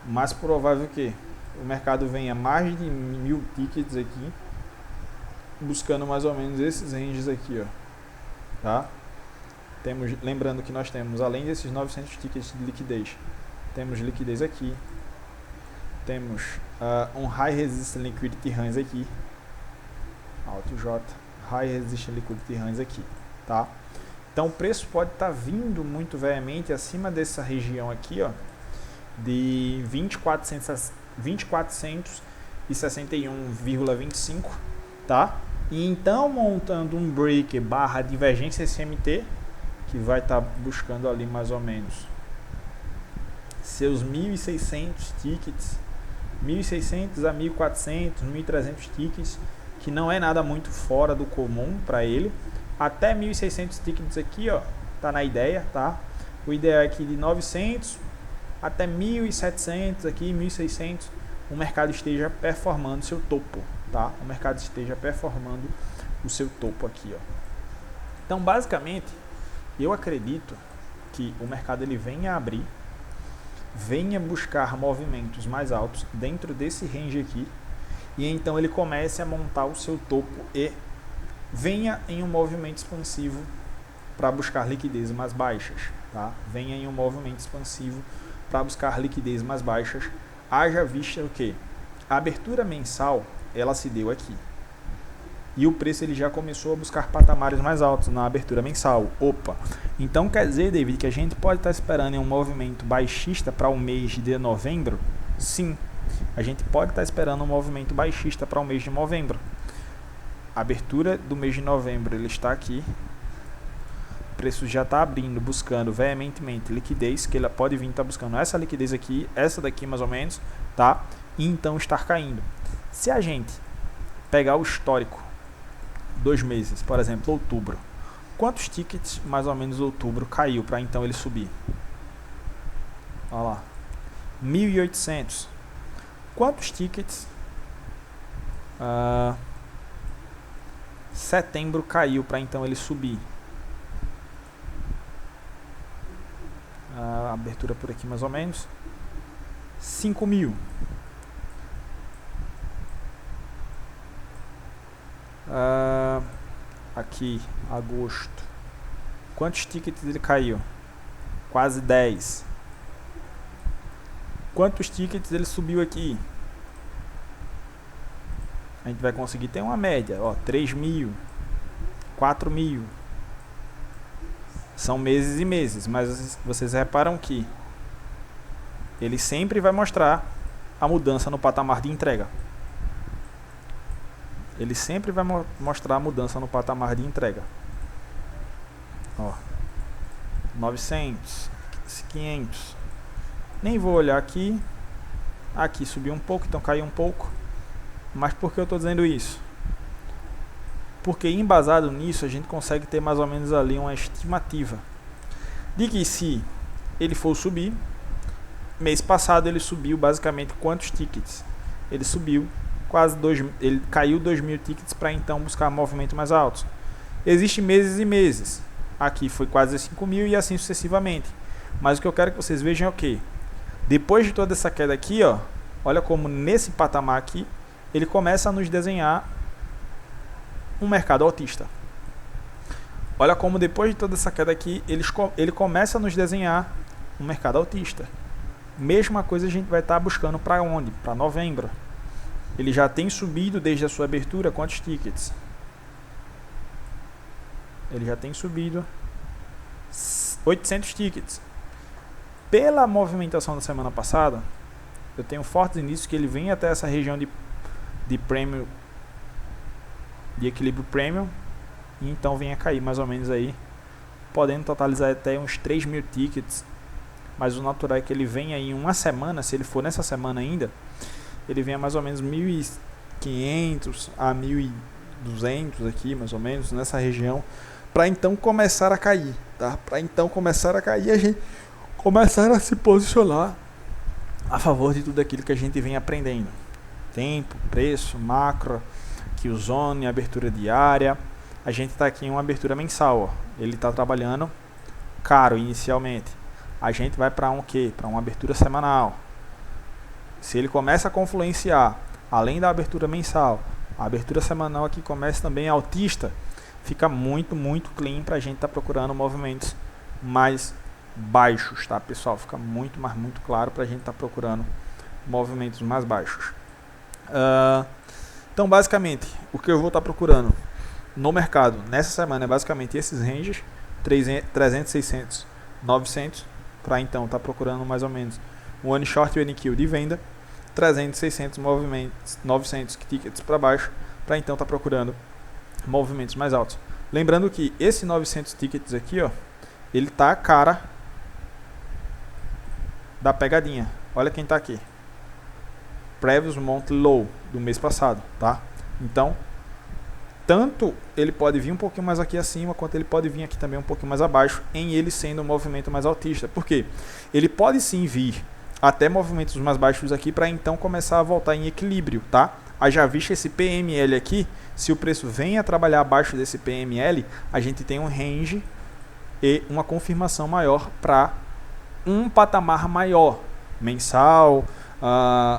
Mais provável que o mercado venha mais de 1000 tickets aqui, buscando mais ou menos esses ranges aqui, ó. Tá? Lembrando que nós temos, além desses 900 tickets de liquidez, temos liquidez aqui, temos um High Resistance Liquidity Runs aqui, Alt J, High Resistance Liquidity Runs aqui, tá? Então o preço pode estar vindo muito veemente acima dessa região aqui, ó, de 2461,25, tá? E então montando um break barra divergência SMT, que vai estar buscando ali mais ou menos seus 1.600 tickets, 1.600 a 1.400, 1.300 tickets, que não é nada muito fora do comum para ele. Até 1.600 tickets aqui, ó, tá na ideia, tá? O ideal é aqui de 900 até 1.700 aqui, 1.600, o mercado esteja performando seu topo, tá? O mercado esteja performando o seu topo aqui, ó. Então, basicamente, eu acredito que o mercado ele venha abrir, venha buscar movimentos mais altos dentro desse range aqui, e então ele comece a montar o seu topo e venha em um movimento expansivo para buscar liquidez mais baixas, tá? Venha em um movimento expansivo para buscar liquidez mais baixas. Haja vista o que? A abertura mensal, ela se deu aqui. E o preço ele já começou a buscar patamares mais altos na abertura mensal. Opa! Então quer dizer, David, que a gente pode estar esperando em um movimento baixista para o mês de novembro? Sim, a gente pode estar esperando um movimento baixista para o mês de novembro. A abertura do mês de novembro ele está aqui. O preço já está abrindo, buscando veementemente liquidez, que ele pode vir estar buscando essa liquidez aqui, essa daqui mais ou menos, tá? E então estar caindo. Se a gente pegar o histórico 2 meses, por exemplo, outubro, quantos tickets mais ou menos outubro caiu para então ele subir? Olha lá, 1.800. Quantos tickets setembro caiu para então ele subir. A abertura por aqui mais ou menos 5.000. Aqui agosto, quantos tickets ele caiu? Quase 10. Quantos tickets ele subiu aqui? A gente vai conseguir ter uma média, ó, 3.000, 4.000. São meses e meses, mas vocês reparam que ele sempre vai mostrar a mudança no patamar de entrega. Ele sempre vai mostrar a mudança no patamar de entrega. Ó, 900, 500. Nem vou olhar aqui. Aqui subiu um pouco, então caiu um pouco. Mas por que eu estou dizendo isso? Porque embasado nisso a gente consegue ter mais ou menos ali uma estimativa de que se ele for subir, mês passado ele subiu basicamente quantos tickets? Ele subiu ele caiu 2.000 tickets para então buscar movimento mais altos. Existem meses e meses. Aqui foi quase 5.000 e assim sucessivamente. Mas o que eu quero que vocês vejam é o que? Depois de toda essa queda aqui, ó, olha como nesse patamar aqui ele começa a nos desenhar um mercado altista. Olha como depois de toda essa queda aqui ele começa a nos desenhar um mercado altista. Mesma coisa a gente vai estar buscando para onde? Para novembro. Ele já tem subido desde a sua abertura quantos tickets? Ele já tem subido 800 tickets. Pela movimentação da semana passada, eu tenho fortes indícios que ele vem até essa região de prêmio, de equilíbrio premium, e então vem a cair mais ou menos aí, podendo totalizar até uns 3.000 tickets. Mas o natural é que ele venha em uma semana, se ele for nessa semana ainda, ele venha mais ou menos 1.500 a 1.200 aqui, mais ou menos, nessa região, para então começar a cair, tá? Para então começar a cair, a gente começar a se posicionar a favor de tudo aquilo que a gente vem aprendendo. Tempo, preço, macro, Killzone, abertura diária. A gente está aqui em uma abertura mensal, ó. Ele está trabalhando caro inicialmente. A gente vai para um quê? Para uma abertura semanal. Se ele começa a confluenciar, além da abertura mensal, a abertura semanal aqui começa também altista, fica muito clean para a gente estar procurando movimentos mais baixos, tá, pessoal? Fica muito claro para a gente estar procurando movimentos mais baixos. Então, basicamente, o que eu vou estar procurando no mercado nessa semana é basicamente esses ranges, 300, 600, 900, para então estar procurando mais ou menos o one short e o one kill de venda, 300, 600 movimentos, 900 tickets para baixo, para então estar procurando movimentos mais altos. Lembrando que esse 900 tickets aqui, ó, ele tá a cara da pegadinha. Olha quem tá aqui. Previous Monthly Low do mês passado, tá? Então, tanto ele pode vir um pouquinho mais aqui acima, quanto ele pode vir aqui também um pouquinho mais abaixo, em ele sendo um movimento mais altista. Por quê? Ele pode sim vir até movimentos mais baixos aqui, para então começar a voltar em equilíbrio, tá? Já visto esse PML aqui, se o preço vem a trabalhar abaixo desse PML, a gente tem um range e uma confirmação maior para um patamar maior, mensal,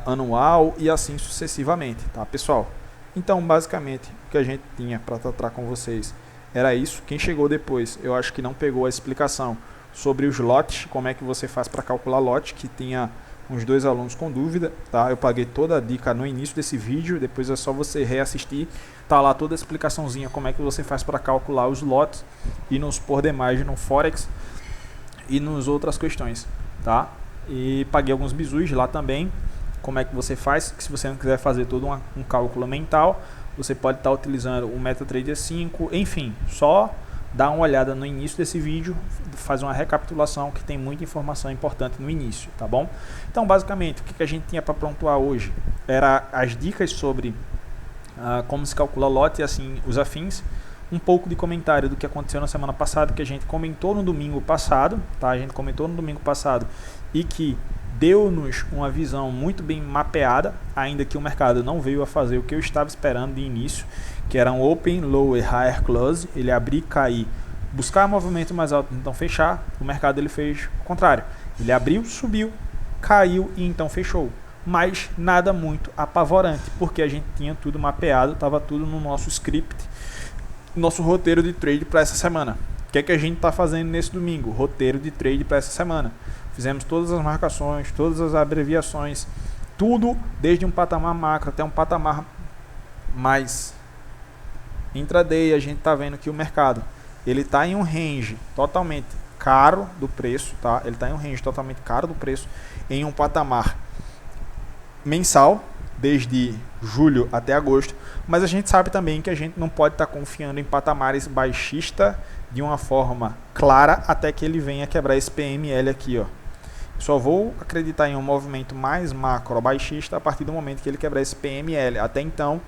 anual e assim sucessivamente, tá, pessoal? Então, basicamente, o que a gente tinha para tratar com vocês era isso. Quem chegou depois, eu acho que não pegou a explicação sobre os lotes, como é que você faz para calcular lote, que tinha uns 2 alunos com dúvida, tá? Eu paguei toda a dica no início desse vídeo, depois é só você reassistir, tá lá toda a explicaçãozinha como é que você faz para calcular os lotes e nos por demais no Forex e nas outras questões, tá? E paguei alguns bizus lá também, como é que você faz, que se você não quiser fazer todo um cálculo mental, você pode estar utilizando o MetaTrader 5, enfim, só dá uma olhada no início desse vídeo, faz uma recapitulação que tem muita informação importante no início, tá bom? Então, basicamente, o que a gente tinha para pontuar hoje era as dicas sobre como se calcula lote e assim os afins, um pouco de comentário do que aconteceu na semana passada, que a gente comentou no domingo passado, tá? A gente comentou no domingo passado e que deu-nos uma visão muito bem mapeada, ainda que o mercado não veio a fazer o que eu estava esperando de início, que era um open, low e higher close, ele abrir, cair, buscar movimento mais alto, então fechar. O mercado ele fez o contrário, ele abriu, subiu, caiu e então fechou, mas nada muito apavorante, porque a gente tinha tudo mapeado, estava tudo no nosso script, nosso roteiro de trade para essa semana. O que é que a gente está fazendo nesse domingo? Roteiro de trade para essa semana. Fizemos todas as marcações, todas as abreviações, tudo desde um patamar macro até um patamar mais intraday. A gente está vendo que o mercado ele está em um range totalmente caro do preço, tá? Ele está em um range totalmente caro do preço, em um patamar mensal, desde julho até agosto, mas a gente sabe também que a gente não pode estar confiando em patamares baixistas de uma forma clara até que ele venha quebrar esse PML aqui, ó. Só vou acreditar em um movimento mais macro baixista a partir do momento que ele quebrar esse PML. Até então,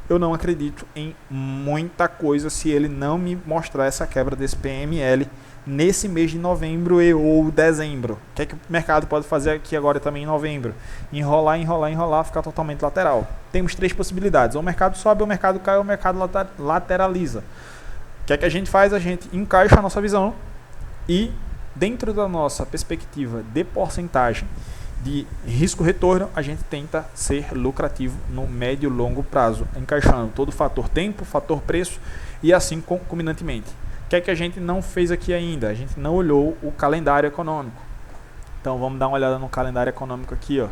eu não acredito em muita coisa se ele não me mostrar essa quebra desse PML nesse mês de novembro ou dezembro. O que é que o mercado pode fazer aqui agora também em novembro? Enrolar, enrolar, enrolar, ficar totalmente lateral. Temos 3 possibilidades. Ou o mercado sobe, ou o mercado cai, ou o mercado lateraliza. O que é que a gente faz? A gente encaixa a nossa visão e, dentro da nossa perspectiva de porcentagem de risco-retorno, a gente tenta ser lucrativo no médio e longo prazo, encaixando todo o fator tempo, fator preço e assim concomitantemente. O que é que a gente não fez aqui ainda? A gente não olhou o calendário econômico. Então vamos dar uma olhada no calendário econômico aqui, ó.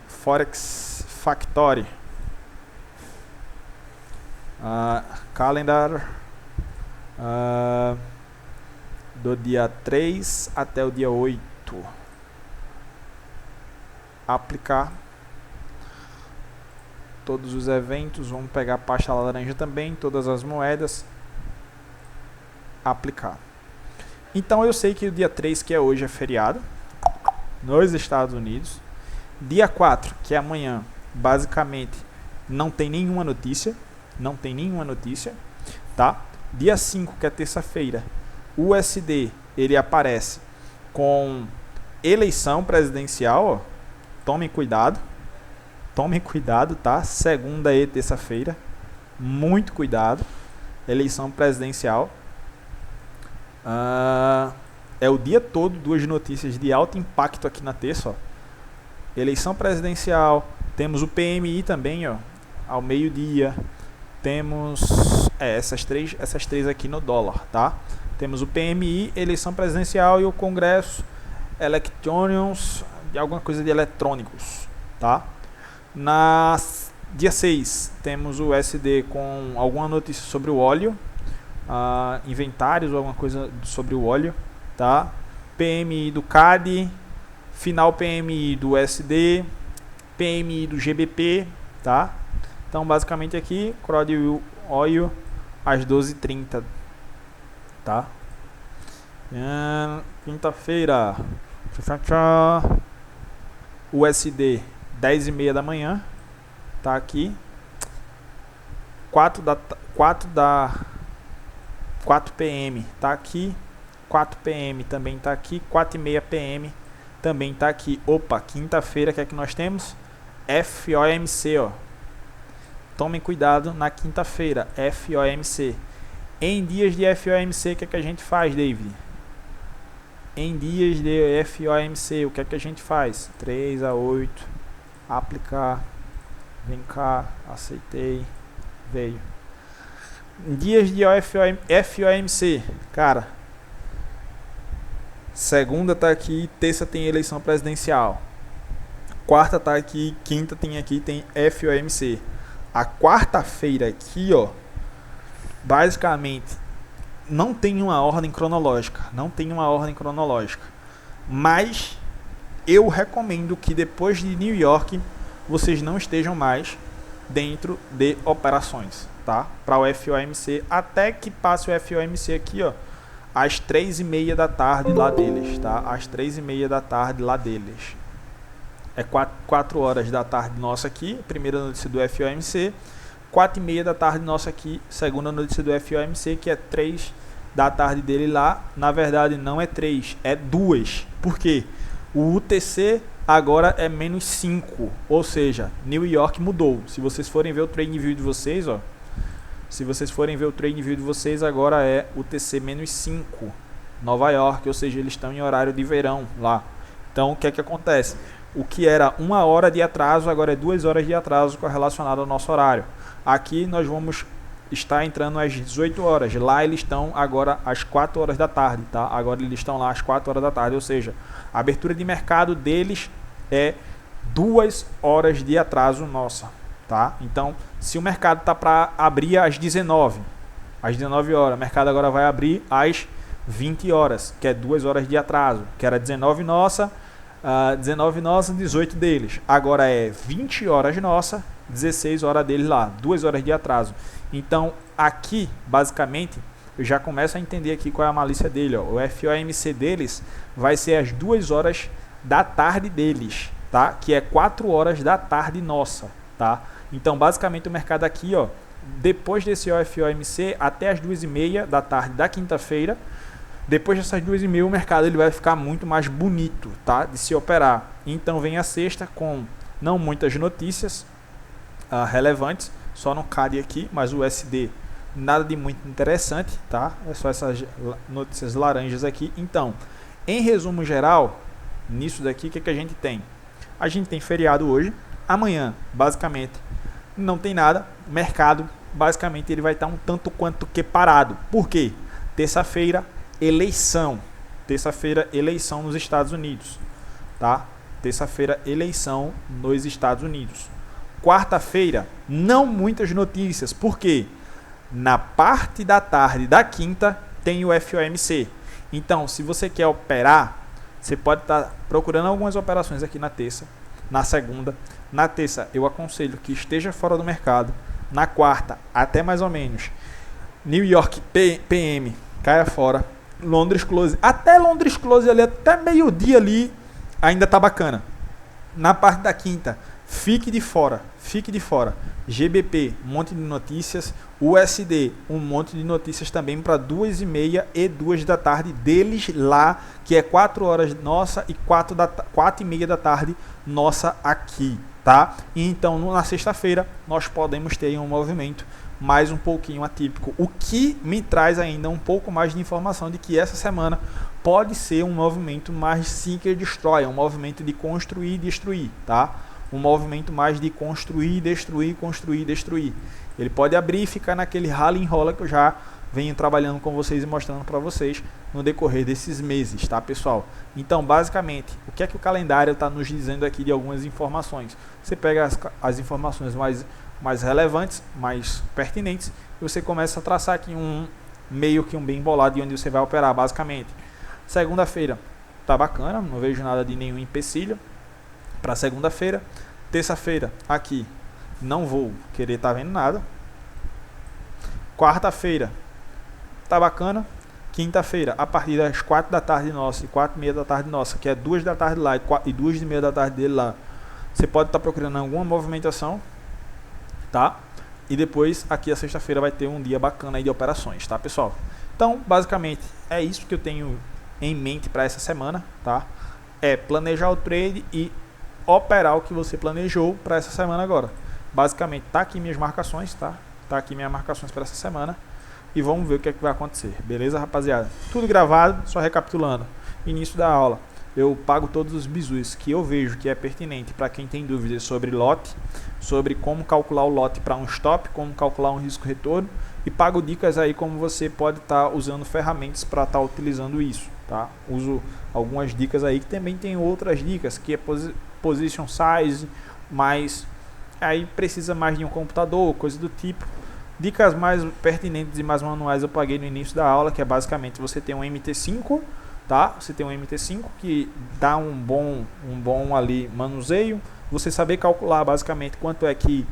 Forex Factory. Calendar do dia 3 até o dia 8. Aplicar todos os eventos. Vamos pegar a pasta laranja também, todas as moedas. Aplicar. Então eu sei que o dia 3, que é hoje, é feriado nos Estados Unidos. Dia 4, que é amanhã, basicamente não tem nenhuma notícia. Não tem nenhuma notícia, tá? Dia 5, que é terça-feira, o USD ele aparece com eleição presidencial, ó. Tomem cuidado, tá? Segunda e terça-feira, muito cuidado. Eleição presidencial. É o dia todo, 2 notícias de alto impacto aqui na terça, ó. Eleição presidencial, temos o PMI também, ó, ao meio-dia. Temos essas três aqui no dólar, tá? Temos o PMI, eleição presidencial e o Congresso Electronics, de alguma coisa de eletrônicos, tá? Dia 6, temos o USD com alguma notícia sobre o óleo, inventários ou alguma coisa sobre o óleo, tá? PMI do CAD, final PMI do USD, PMI do GBP, tá? Então, basicamente aqui, crude oil às 12h30, tá? Quinta-feira, USD 10h30 da manhã, tá aqui. 4 PM tá aqui, 4 PM também tá aqui, 4h30 PM também tá aqui. Opa, quinta-feira, o que é que nós temos? FOMC, ó. Tomem cuidado na quinta-feira, FOMC. Em dias de FOMC, o que é que a gente faz, David? Em dias de FOMC, o que é que a gente faz? 3 a 8, aplicar, vem cá, aceitei, veio. Em dias de FOMC, cara, segunda tá aqui, terça tem eleição presidencial, quarta tá aqui, quinta tem aqui, tem FOMC. A quarta-feira aqui, ó, basicamente não tem uma ordem cronológica, mas eu recomendo que depois de New York vocês não estejam mais dentro de operações, tá? Para o FOMC, até que passe o FOMC aqui, ó, às 3h30 da tarde lá deles, tá? Às 3h30 da tarde lá deles. É 4 horas da tarde nossa aqui, primeira notícia do FOMC. 4h30 da tarde nossa aqui, segunda notícia do FOMC, que é 3 da tarde dele lá. Na verdade não é 3, é 2. Por quê? O UTC agora é menos 5, ou seja, New York mudou. Se vocês forem ver o trading view de vocês, ó, se vocês forem ver o trading view de vocês, agora é UTC menos 5, Nova York, ou seja, eles estão em horário de verão lá. Então, o que é que acontece? O que era 1 hora de atraso, agora é 2 horas de atraso relacionado ao nosso horário. Aqui nós vamos estar entrando às 18 horas. Lá eles estão agora às 4 horas da tarde, tá? Agora eles estão lá às 4 horas da tarde, ou seja, a abertura de mercado deles é 2 horas de atraso nossa, tá? Então, se o mercado tá para abrir às 19 horas, o mercado agora vai abrir às 20 horas, que é 2 horas de atraso, que era 19 nossa, 18 deles. Agora é 20 horas nossa, 16 horas deles lá, 2 horas de atraso. Então, aqui, basicamente, eu já começo a entender aqui qual é a malícia dele. Ó. O FOMC deles vai ser às 2 horas da tarde deles, tá? Que é 4 horas da tarde nossa, tá? Então, basicamente, o mercado aqui, ó, depois desse FOMC, até as 2h30 da tarde da quinta-feira, depois dessas 2h30, o mercado ele vai ficar muito mais bonito, tá? De se operar. Então, vem a sexta com não muitas notícias relevantes, só no CAD aqui, mas o USD nada de muito interessante, tá? É só essas notícias laranjas aqui. Então, em resumo geral, nisso daqui, o que, que a gente tem? A gente tem feriado hoje, amanhã, basicamente, não tem nada. O mercado, basicamente, ele vai estar um tanto quanto que parado. Por quê? Terça-feira, eleição. Terça-feira, eleição nos Estados Unidos, tá? Terça-feira, eleição nos Estados Unidos. Quarta-feira, não muitas notícias. Por quê? Na parte da tarde da quinta tem o FOMC. Então, se você quer operar, você pode estar procurando algumas operações aqui na terça, na segunda. Na terça, eu aconselho que esteja fora do mercado. Na quarta, até mais ou menos, New York PM caia fora. Londres Close, até Londres Close ali, até meio-dia ali, ainda tá bacana. Na parte da quinta, fique de fora. GBP, um monte de notícias. USD, um monte de notícias também para 2h30 e 2 da tarde deles lá, que é 4 horas nossa e 4h30 da tarde nossa aqui, tá? E então, na sexta-feira, nós podemos ter um movimento mais um pouquinho atípico, o que me traz ainda um pouco mais de informação de que essa semana pode ser um movimento mais seek and destroy, um movimento de construir e destruir, tá? Um movimento mais de construir, destruir, construir, destruir. Ele pode abrir e ficar naquele rally enrola que eu já venho trabalhando com vocês e mostrando para vocês no decorrer desses meses, tá, pessoal? Então, basicamente, o que é que o calendário está nos dizendo aqui de algumas informações? Você pega as informações mais relevantes, mais pertinentes, e você começa a traçar aqui meio que um bem bolado de onde você vai operar, basicamente. Segunda-feira tá bacana, não vejo nada de nenhum empecilho para segunda-feira. Terça-feira aqui não vou querer estar vendo nada. Quarta-feira tá bacana. Quinta-feira, a partir das 4 da tarde nossa e 4h30 da tarde nossa, que é 2 da tarde lá e 2h30 da tarde dele lá, você pode estar procurando alguma movimentação, tá? E depois aqui a sexta-feira vai ter um dia bacana aí de operações, tá, pessoal? Então, basicamente, é isso que eu tenho em mente para essa semana, tá? É planejar o trade e operar o que você planejou para essa semana agora. Basicamente, tá aqui minhas marcações, tá? Tá aqui minhas marcações para essa semana. E vamos ver o que é que vai acontecer. Beleza, rapaziada? Tudo gravado, só recapitulando. Início da aula. Eu pago todos os bizus que eu vejo que é pertinente para quem tem dúvidas sobre lote, sobre como calcular o lote para um stop, como calcular um risco-retorno, e pago dicas aí como você pode estar usando ferramentas para estar utilizando isso, tá? Uso algumas dicas aí, que também tem outras dicas, que é position size, mas aí precisa mais de um computador, coisa do tipo. Dicas mais pertinentes e mais manuais eu paguei no início da aula, que é basicamente você tem um MT5, tá? Você tem um MT5 que dá um bom ali manuseio, você saber calcular basicamente quanto é que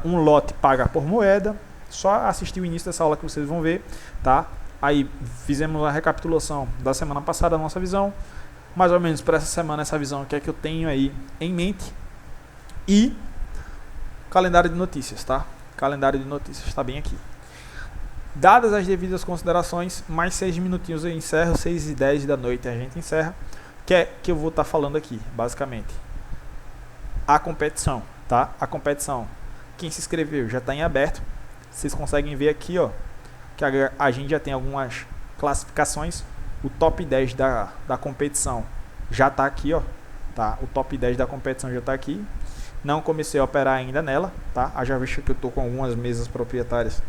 um lote paga por moeda. Só assistir o início dessa aula que vocês vão ver, tá? Aí fizemos a recapitulação da semana passada, a nossa visão, mais ou menos para essa semana, essa visão que é que eu tenho aí em mente, e calendário de notícias, tá? Calendário de notícias está bem aqui. Dadas as devidas considerações, mais 6 minutinhos eu encerro, 6h10 da noite a gente encerra. que eu vou estar falando aqui, basicamente? A competição, tá? A competição. Quem se inscreveu já está em aberto. Vocês conseguem ver aqui, ó, que a gente já tem algumas classificações. O top 10 da competição já está aqui, ó, tá? O top 10 da competição já está aqui. Não comecei a operar ainda nela, tá? Já visto que eu estou com algumas mesas proprietárias,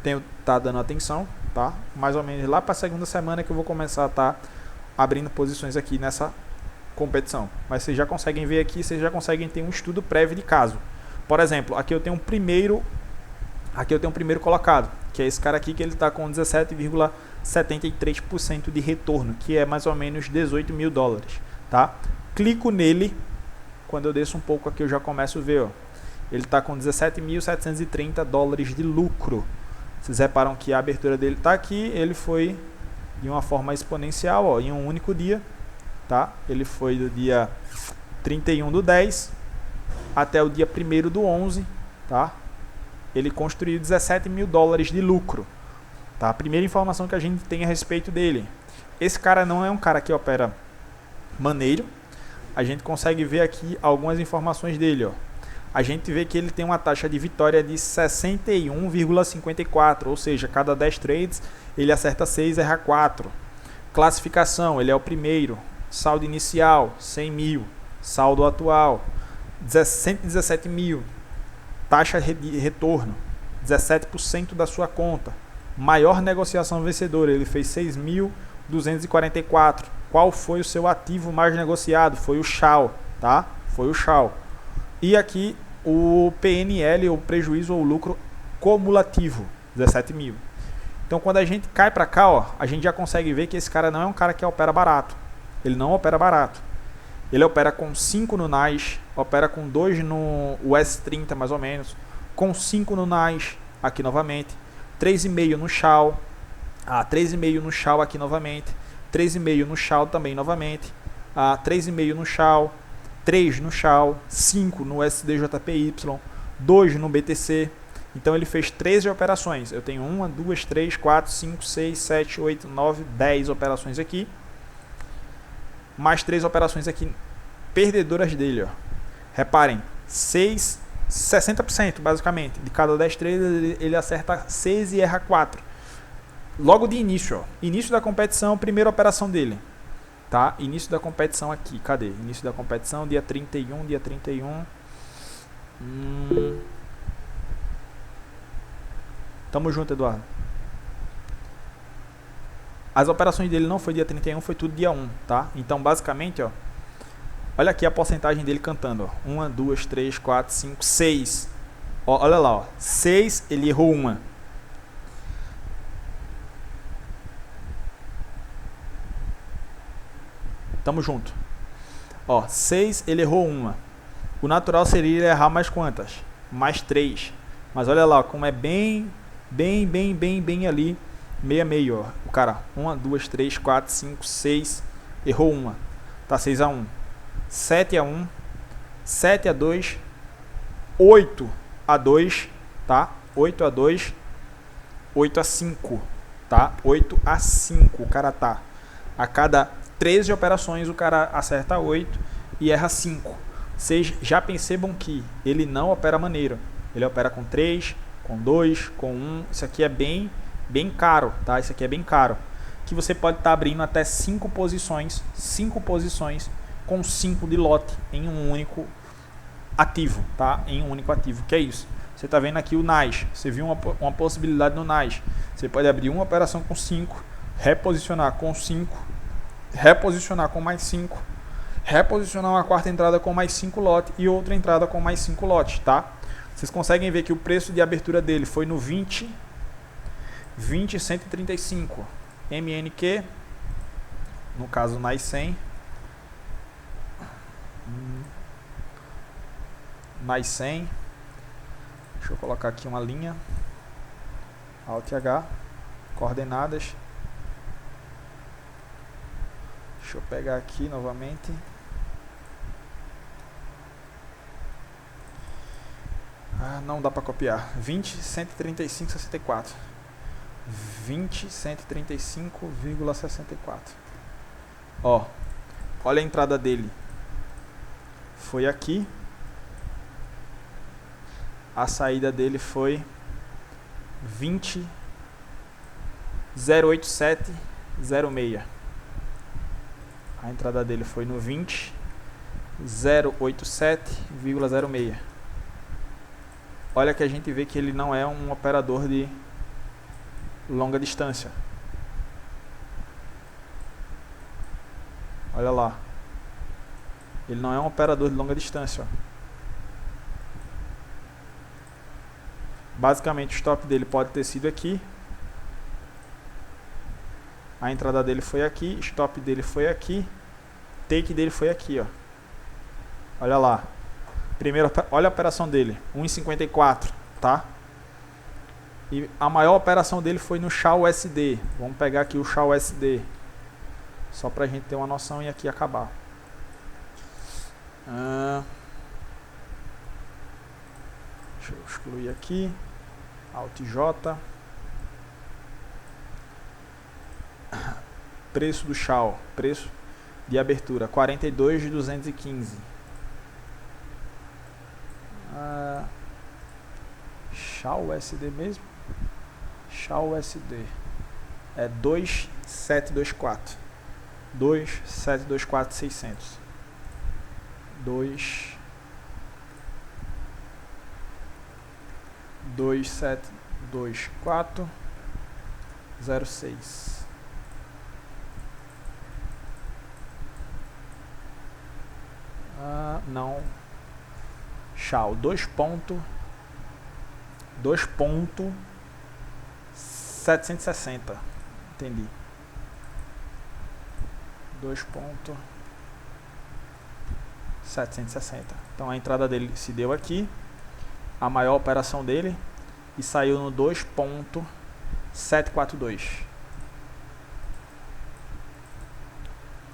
tenho tá dando atenção, tá? Mais ou menos lá para a segunda semana que eu vou começar a estar abrindo posições aqui nessa competição. Mas vocês já conseguem ver aqui, vocês já conseguem ter um estudo prévio de caso. Por exemplo, aqui eu tenho um primeiro colocado, que é esse cara aqui, que ele está com 17,73% de retorno, que é mais ou menos 18 mil dólares, tá? Clico nele. Quando eu desço um pouco aqui, eu já começo a ver, ó, ele está com 17.730 dólares de lucro. Vocês reparam que a abertura dele está aqui, ele foi de uma forma exponencial, ó, em um único dia, tá? Ele foi do dia 31/10 até o dia 1/11, tá? Ele construiu 17 mil dólares de lucro, tá? A primeira informação que a gente tem a respeito dele. Esse cara não é um cara que opera maneiro. A gente consegue ver aqui algumas informações dele, ó. A gente vê que ele tem uma taxa de vitória de 61,54, ou seja, cada 10 trades ele acerta 6, erra 4. Classificação, ele é o primeiro. Saldo inicial, 100 mil. Saldo atual, 117 mil. Taxa de retorno, 17% da sua conta. Maior negociação vencedora, ele fez 6.244. Qual foi o seu ativo mais negociado? Foi o Shao, tá? Foi o Shao. E aqui o PNL, o prejuízo ou lucro cumulativo, 17 mil. Então quando a gente cai para cá, ó, a gente já consegue ver que esse cara não é um cara que opera barato. Ele não opera barato. Ele opera com 5 no NAS, opera com 2 no US30 mais ou menos, com 5 no NAS aqui novamente, 3,5 no Shao, 3,5 no Shao aqui novamente, 3,5 no Shao também novamente, 3,5 no Shao, 3 no Shao, 5 no SDJPY, 2 no BTC. Então ele fez 13 operações. Eu tenho 1, 2, 3, 4, 5, 6, 7, 8, 9, 10 operações aqui. Mais 3 operações aqui perdedoras dele, ó. Reparem, 60% basicamente. De cada 10 trades ele acerta 6 e erra 4. Logo de início, ó. Início da competição, primeira operação dele. Tá? Início da competição aqui. Cadê? Início da competição, dia 31, dia 31. Tamo junto, Eduardo. As operações dele não foi dia 31, foi tudo dia 1, tá? Então, basicamente, ó, olha aqui a porcentagem dele cantando, ó. 1, 2, 3, 4, 5, 6. Ó, olha lá, ó. 6, ele errou uma. Tamo junto. Ó, 6, ele errou uma. O natural seria ele errar mais quantas? Mais 3. Mas olha lá, como é bem ali, meio a meio, ó. O cara, 1, 2, 3, 4, 5, 6, errou uma. Tá 6-1. 7-1, 7-2, 8-2, tá? 8-2, 8-5, tá? 8-5, o cara tá. A cada 13 operações o cara acerta 8 e erra 5. Vocês já percebam que ele não opera maneiro. Ele opera com 3, com 2, com 1. Isso aqui é bem caro, tá? Isso aqui é bem caro. Que você pode estar abrindo até 5 posições com 5 de lote em um único ativo, tá? Em um único ativo. Que é isso? Você está vendo aqui o NAS. Você viu uma possibilidade no NAS. Você pode abrir uma operação com 5, reposicionar com 5, reposicionar com mais 5, reposicionar uma quarta entrada com mais 5 lotes e outra entrada com mais 5 lotes, tá? Vocês conseguem ver que o preço de abertura dele foi no 20,135 MNQ, no caso NAS 100, NAS 100. Deixa eu colocar aqui uma linha, Alt H, coordenadas. Deixa eu pegar aqui novamente. Não dá para copiar. 20,135,64. 20,135,64. Ó, olha a entrada dele. Foi aqui. A saída dele foi 20,087,06. A entrada dele foi no 20,087,06. Olha que a gente vê que ele não é um operador de longa distância. Olha lá. Ele não é um operador de longa distância. Ó. Basicamente o stop dele pode ter sido aqui. A entrada dele foi aqui, stop dele foi aqui, take dele foi aqui, ó. Olha lá. Olha a operação dele, 1,54, tá? E a maior operação dele foi no SHA-USD. Vamos pegar aqui o SHA-USD. Só pra gente ter uma noção e aqui acabar. Deixa eu excluir aqui. Alt J. Preço do SHA, preço de abertura 42.215. SHA-USD mesmo? SHA-USD é 2.724. 2.724.600. 2.724.06. Não. SHA 2.760. Entendi. 2.760. Então a entrada dele se deu aqui, a maior operação dele, e saiu no 2.742.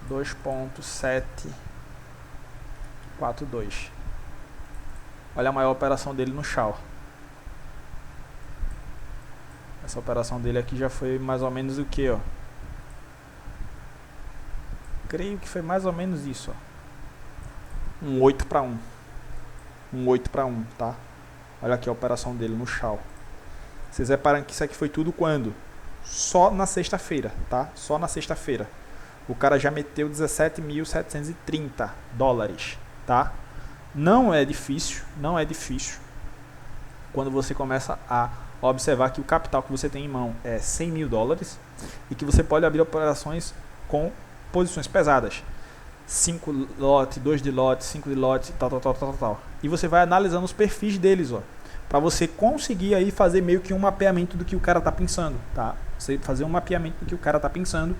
2.742. Olha a maior operação dele no SHA. Essa operação dele aqui já foi mais ou menos o que, ó? Creio que foi mais ou menos isso, ó. Um 8 para 1. Um 8 para 1, tá? Olha aqui a operação dele no SHA. Vocês reparam que isso aqui foi tudo quando? Só na sexta-feira, tá? Só na sexta-feira. O cara já meteu 17.730 dólares, tá? Não é difícil, não é difícil. Quando você começa a observar que o capital que você tem em mão é 100 mil dólares e que você pode abrir operações com posições pesadas. 5 lote, 2 de lote, 5 de lote, tal. E você vai analisando os perfis deles, ó, para você conseguir aí fazer meio que um mapeamento do que o cara tá pensando, tá? Você fazer um mapeamento do que o cara tá pensando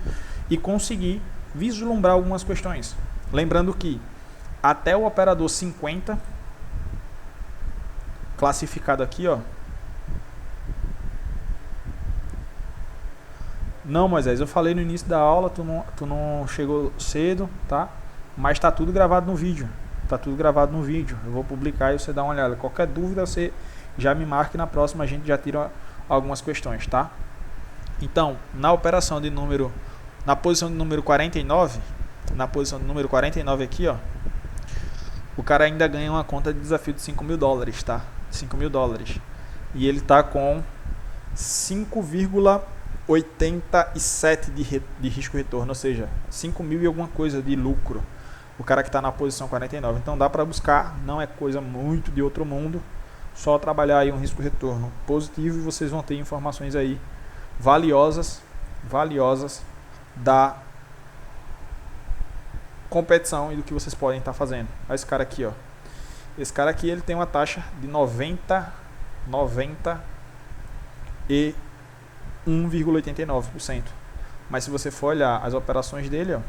e conseguir vislumbrar algumas questões. Lembrando que até o operador 50 classificado aqui, ó. Não, Moisés, eu falei no início da aula, tu não chegou cedo, tá? Mas tá tudo gravado no vídeo. Tá tudo gravado no vídeo. Eu vou publicar e você dá uma olhada. Qualquer dúvida você já me marque, na próxima a gente já tira algumas questões, tá? Então, na operação de número, na posição de número 49, na posição de número 49 aqui, ó, o cara ainda ganha uma conta de desafio de 5 mil dólares, tá? 5 mil dólares. E ele tá com 5,87 de risco-retorno, ou seja, 5 mil e alguma coisa de lucro. O cara que está na posição 49. Então dá para buscar, não é coisa muito de outro mundo. Só trabalhar aí um risco-retorno positivo e vocês vão ter informações aí valiosas da competição e do que vocês podem estar fazendo. Olha esse cara aqui, ó. Esse cara aqui ele tem uma taxa de 91,89%. Mas se você for olhar as operações dele, ó,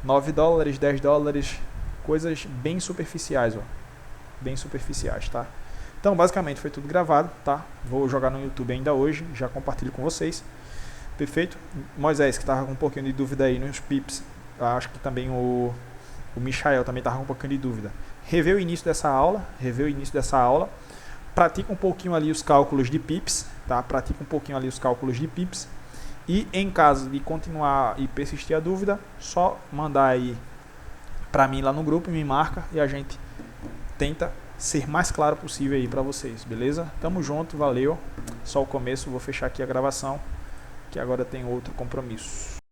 9 dólares, 10 dólares, coisas bem superficiais, ó. Bem superficiais, tá? Então, basicamente, foi tudo gravado, tá? Vou jogar no YouTube ainda hoje, já compartilho com vocês. Perfeito? Moisés, que estava com um pouquinho de dúvida aí nos pips, acho que também o Michael também estava com um pouquinho de dúvida. Revê o início dessa aula, pratica um pouquinho ali os cálculos de pips, tá? Pratica um pouquinho ali os cálculos de pips E em caso de continuar e persistir a dúvida, só mandar aí para mim lá no grupo, me marca e a gente tenta ser mais claro possível aí para vocês, beleza? Tamo junto, valeu. Só o começo, vou fechar aqui a gravação, que agora tem outro compromisso.